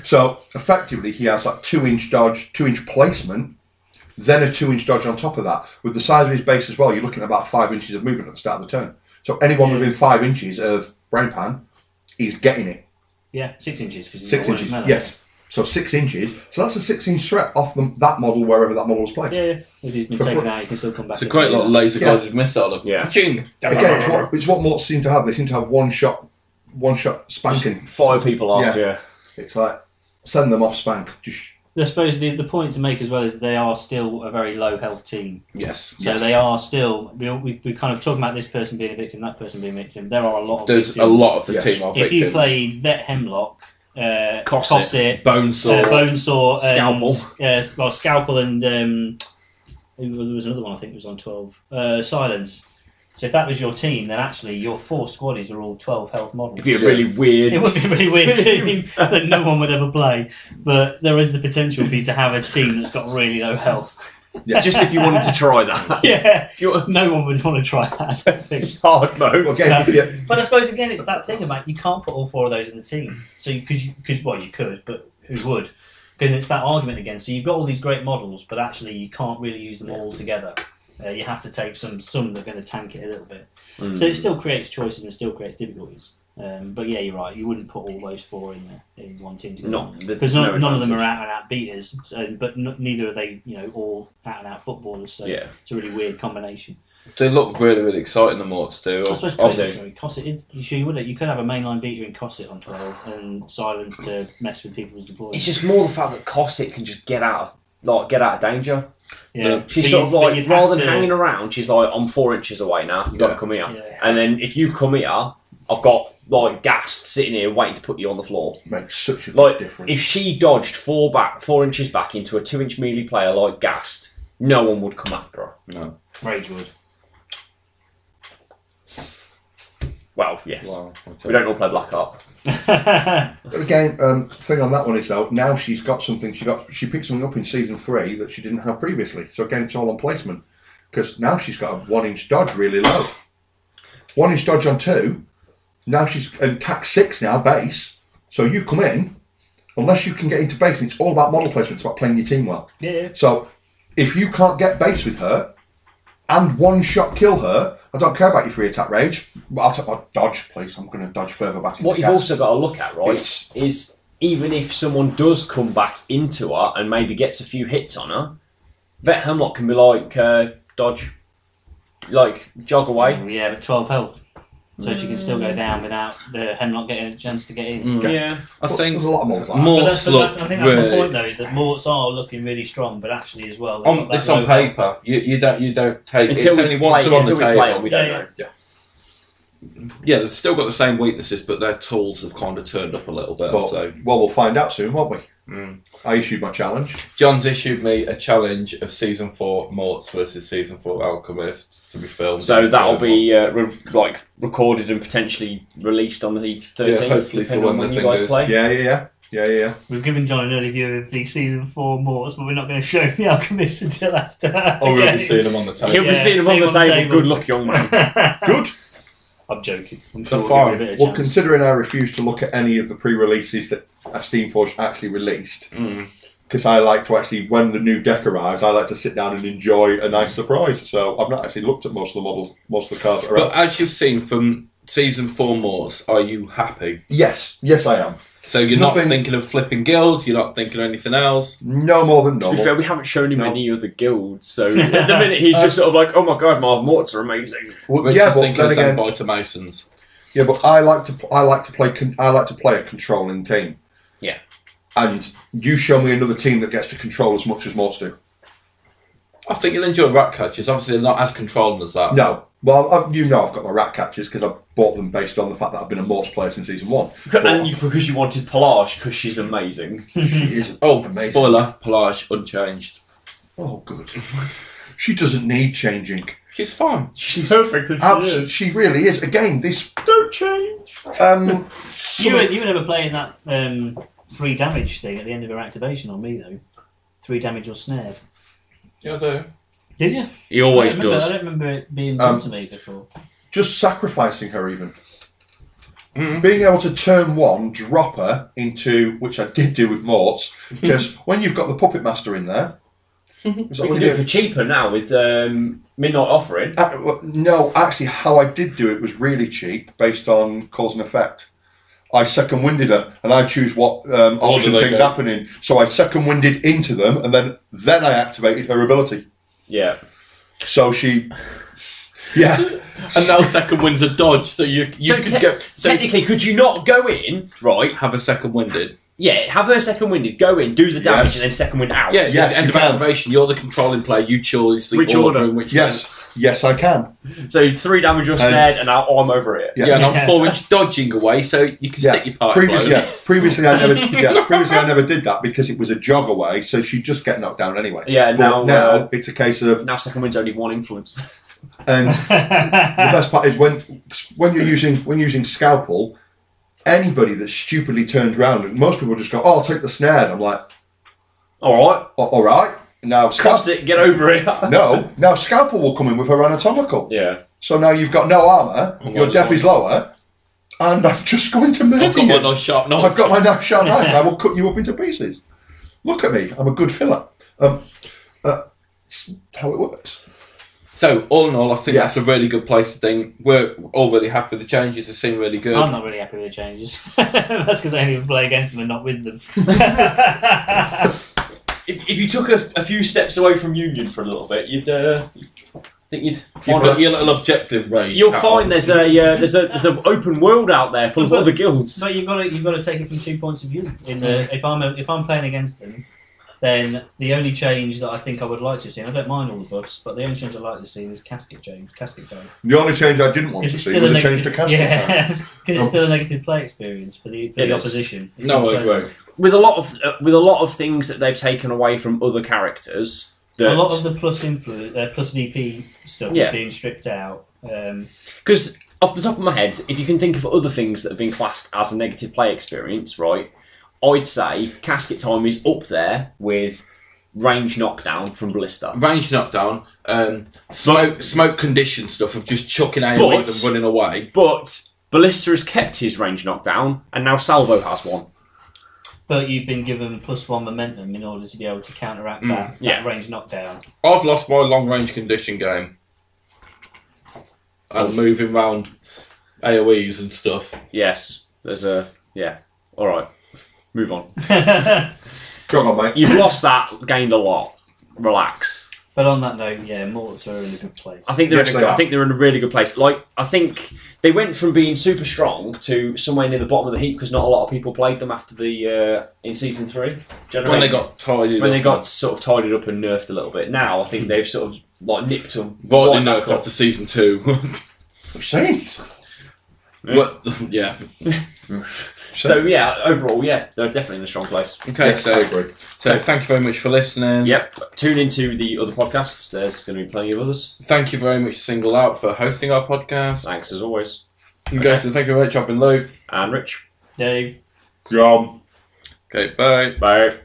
So effectively, he has that 2-inch dodge, 2-inch placement, then a 2-inch dodge on top of that. With the size of his base as well, you're looking at about 5 inches of movement at the start of the turn. So anyone within 5 inches of Brain Pan, he's getting it. Yeah, 6 inches. 6 inches, yes. So 6 inches. So that's a 6-inch threat off that model, wherever that model was placed. Yeah. If he's been taken out, he can still come back. It's a great little laser guided missile of ka-ching. Again, it's what Mort seem to have. They seem to have one shot spanking. Just fire people off, yeah. It's like, send them off spank. I suppose the point to make as well is that they are still a very low health team. Yes. So they are still. We kind of talking about this person being a victim, that person being a victim. There are a lot of There's victims. a lot of the team are victims. If you played Vet Hemlock, Cosset, Bonesaw, Scalpel, Scalpel, and there was another one I think was on 12. Silence. So if that was your team, then actually your 4 squaddies are all 12 health models. It'd be a really weird... It would be a really weird team that no one would ever play. But there is the potential for you to have a team that's got really low health. Yeah, just if you wanted to try that. Yeah, no one would want to try that, I don't think. It's hard mode. But I suppose, again, it's that thing about you can't put all 4 of those in the team. So you could, but who would? And it's that argument again. So you've got all these great models, but actually you can't really use them all together. You have to take some that are going to tank it a little bit. So it still creates choices and still creates difficulties. But yeah, you're right. You wouldn't put all those 4 in one team together because none of them are out and out beaters. But neither are they, all out and out footballers. So it's a really weird combination. They look really, really exciting. The Morts do. I suppose Cosset is. You could have a mainline beater in Cosset on 12 and Silence to mess with people's deployments. It's just more the fact that Cosset can just get out of danger. Yeah, she's sort of like, rather than hanging around, she's like, I'm 4 inches away now, you've got to come here. Yeah. And then if you come here, I've got like Gast sitting here waiting to put you on the floor. Makes such a big difference. If she dodged 4 inches back into a 2-inch melee player like Gast, no one would come after her. No. Rage would. Well, yes. Wow, okay. We don't all play Black Art. But again, thing on that one is though, now she's got something. She picked something up in season 3 that she didn't have previously. So again, it's all on placement because now she's got a 1-inch dodge really low. 1-inch dodge on 2. Now she's in tack 6 now base. So you come in, unless you can get into base, and it's all about model placement. It's about playing your team well. Yeah. So if you can't get base with her and one-shot kill her, I don't care about your 3 attack rage. I'll take my dodge, please. I'm going to dodge further back into What you've also got to look at, right, is even if someone does come back into her and maybe gets a few hits on her, Vet Hemlock can be like, dodge, like, jog away. Yeah, but 12 health. So she can still go down without the Hemlock getting a chance to get in. Yeah. I think there's a lot of Morts like Morts look I think that's my point though, is that Morts are looking really strong, but actually as well... It's on paper. You don't take... Until it's only once on the table. We don't know. Yeah, they've still got the same weaknesses, but their tools have kind of turned up a little bit. Well, we'll find out soon, won't we? I issued my challenge. John's issued me a challenge of Season 4 Morts versus Season 4 Alchemist to be filmed. So that'll be recorded and potentially released on the 13th, hopefully for when you guys play. Yeah. We've given John an early view of the Season 4 Morts, but we're not going to show the Alchemist until after that. Or we'll be seeing them on the table. He'll be seeing them on the table. Good luck, young man. Good. I'm joking. I'm sure we'll give it a bit of chance. Considering I refuse to look at any of the pre-releases that Steamforge actually released, because I like to actually, when the new deck arrives, I like to sit down and enjoy a nice surprise. So I've not actually looked at most of the models, most of the cards that are out. But as you've seen from Season 4 Morts, are you happy? Yes, I am. So you're not thinking of flipping guilds, you're not thinking of anything else? No more than normal. To be fair, we haven't shown him any other guilds, so at the minute he's just sort of like, oh my god, my Morts are amazing. We're just thinking of saying bye to Masons. Yeah, but I like to play a controlling team. Yeah. And you show me another team that gets to control as much as Morts do. I think you'll enjoy rat catchers. Obviously, they're not as controlling as that. No. Well, I've got my rat catchers because I bought them based on the fact that I've been a Morts player since Season 1. And because you wanted Pelage, because she's amazing. She is amazing. Spoiler, Pelage, unchanged. Oh, good. She doesn't need changing. She's fine. She's perfect as she is. She really is. Again, this... Don't change. You were never playing that 3 damage thing at the end of her activation on me, though. 3 damage or snare. Yeah, I do. Did you? He always I does. don't remember it being done to me before. Just sacrificing her even. Being able to turn 1, drop her into, which I did do with Mort's, because when you've got the Puppet Master in there... We can do it for cheaper now with Midnight Offering. No, actually, how I did do it was really cheap, based on cause and effect. I second-winded her, and I choose what option things happening. So I second-winded into them, and then I activated her ability. Yeah. So she... Yeah. And now second wind's a dodge, so you could go... So technically, could you not go in, right? have a second winded. Yeah, have her second winded, go in, do the damage, Yes. and then second wind out. Yeah, it's Yes, the end you of can. activation. You're the controlling player. You choose the Which order order? in which... Yes, I can. So 3 damage or snared, and now I'm over it. Yeah. Yeah, and I'm 4-inch dodging away, so you can stick your part. Previously I never did that because it was a jog away, so she'd just get knocked down anyway. Yeah, But now, now it's a case of... Now second wind's only 1 influence. And the best part is when you're using Scalpel, anybody that stupidly turns around, and most people just go, "Oh, I'll take the snare." And I'm like, Alright. all right. Now Cross it, get over it. now Scalpel will come in with her anatomical. Yeah. So now you've got no armour, your def is lower, and I'm just going to murder I've got you. my nice sharp knife. I've got my nice sharp knife, and I will cut you up into pieces. Look at me, I'm a good filler. It's how it works. So, all in all, I think that's a really good place to think. We're all really happy. The changes have seemed really good. I'm not really happy with the changes. That's because I only even play against them and not with them. If you took a few steps away from Union for a little bit, you'd find Your little objective range. You'll find there's an open world out there full of other guilds. But you've got to take it from 2 points of view. If I'm playing against them, then the only change that I think I would like to see, and I don't mind all the buffs, but the only change I'd like to see is casket time. The only change I didn't want to see was a change to casket time. Yeah, because it's still a negative play experience for the opposition. It's No, not I agree. pleasant. With a lot of things that they've taken away from other characters. A lot of the plus VP stuff is being stripped out. Because off the top of my head, if you can think of other things that have been classed as a negative play experience, right? I'd say casket time is up there with range knockdown from Ballista. Range knockdown, smoke condition stuff of just chucking AoEs and running away. But Ballista has kept his range knockdown, and now Salvo has one. But you've been given +1 momentum in order to be able to counteract that range knockdown. I've lost my long range condition game. And moving around AoEs and stuff. Yes, there's a... Yeah, alright. Move on. Go on, mate. You've lost that, gained a lot. Relax. But on that note, Morts are in a good place. I think they're in a really good place. Like, I think they went from being super strong to somewhere near the bottom of the heap because not a lot of people played them after the in season 3. When they got tidied when up. they got sort of tidied up and nerfed a little bit. Now I think they've sort of like nipped them Rightly right back nerfed up. after season 2. I'm saying. Well, yeah. So yeah, overall, they're definitely in a strong place. Okay, Yes, I agree. so thank you very much for listening. Yep. Tune into the other podcasts. There's going to be plenty of others. Thank you very much, Single Out, for hosting our podcast. Thanks as always. Okay, so thank you very much. I've been Luke. And Rich. Dave. John. Okay, bye. Bye.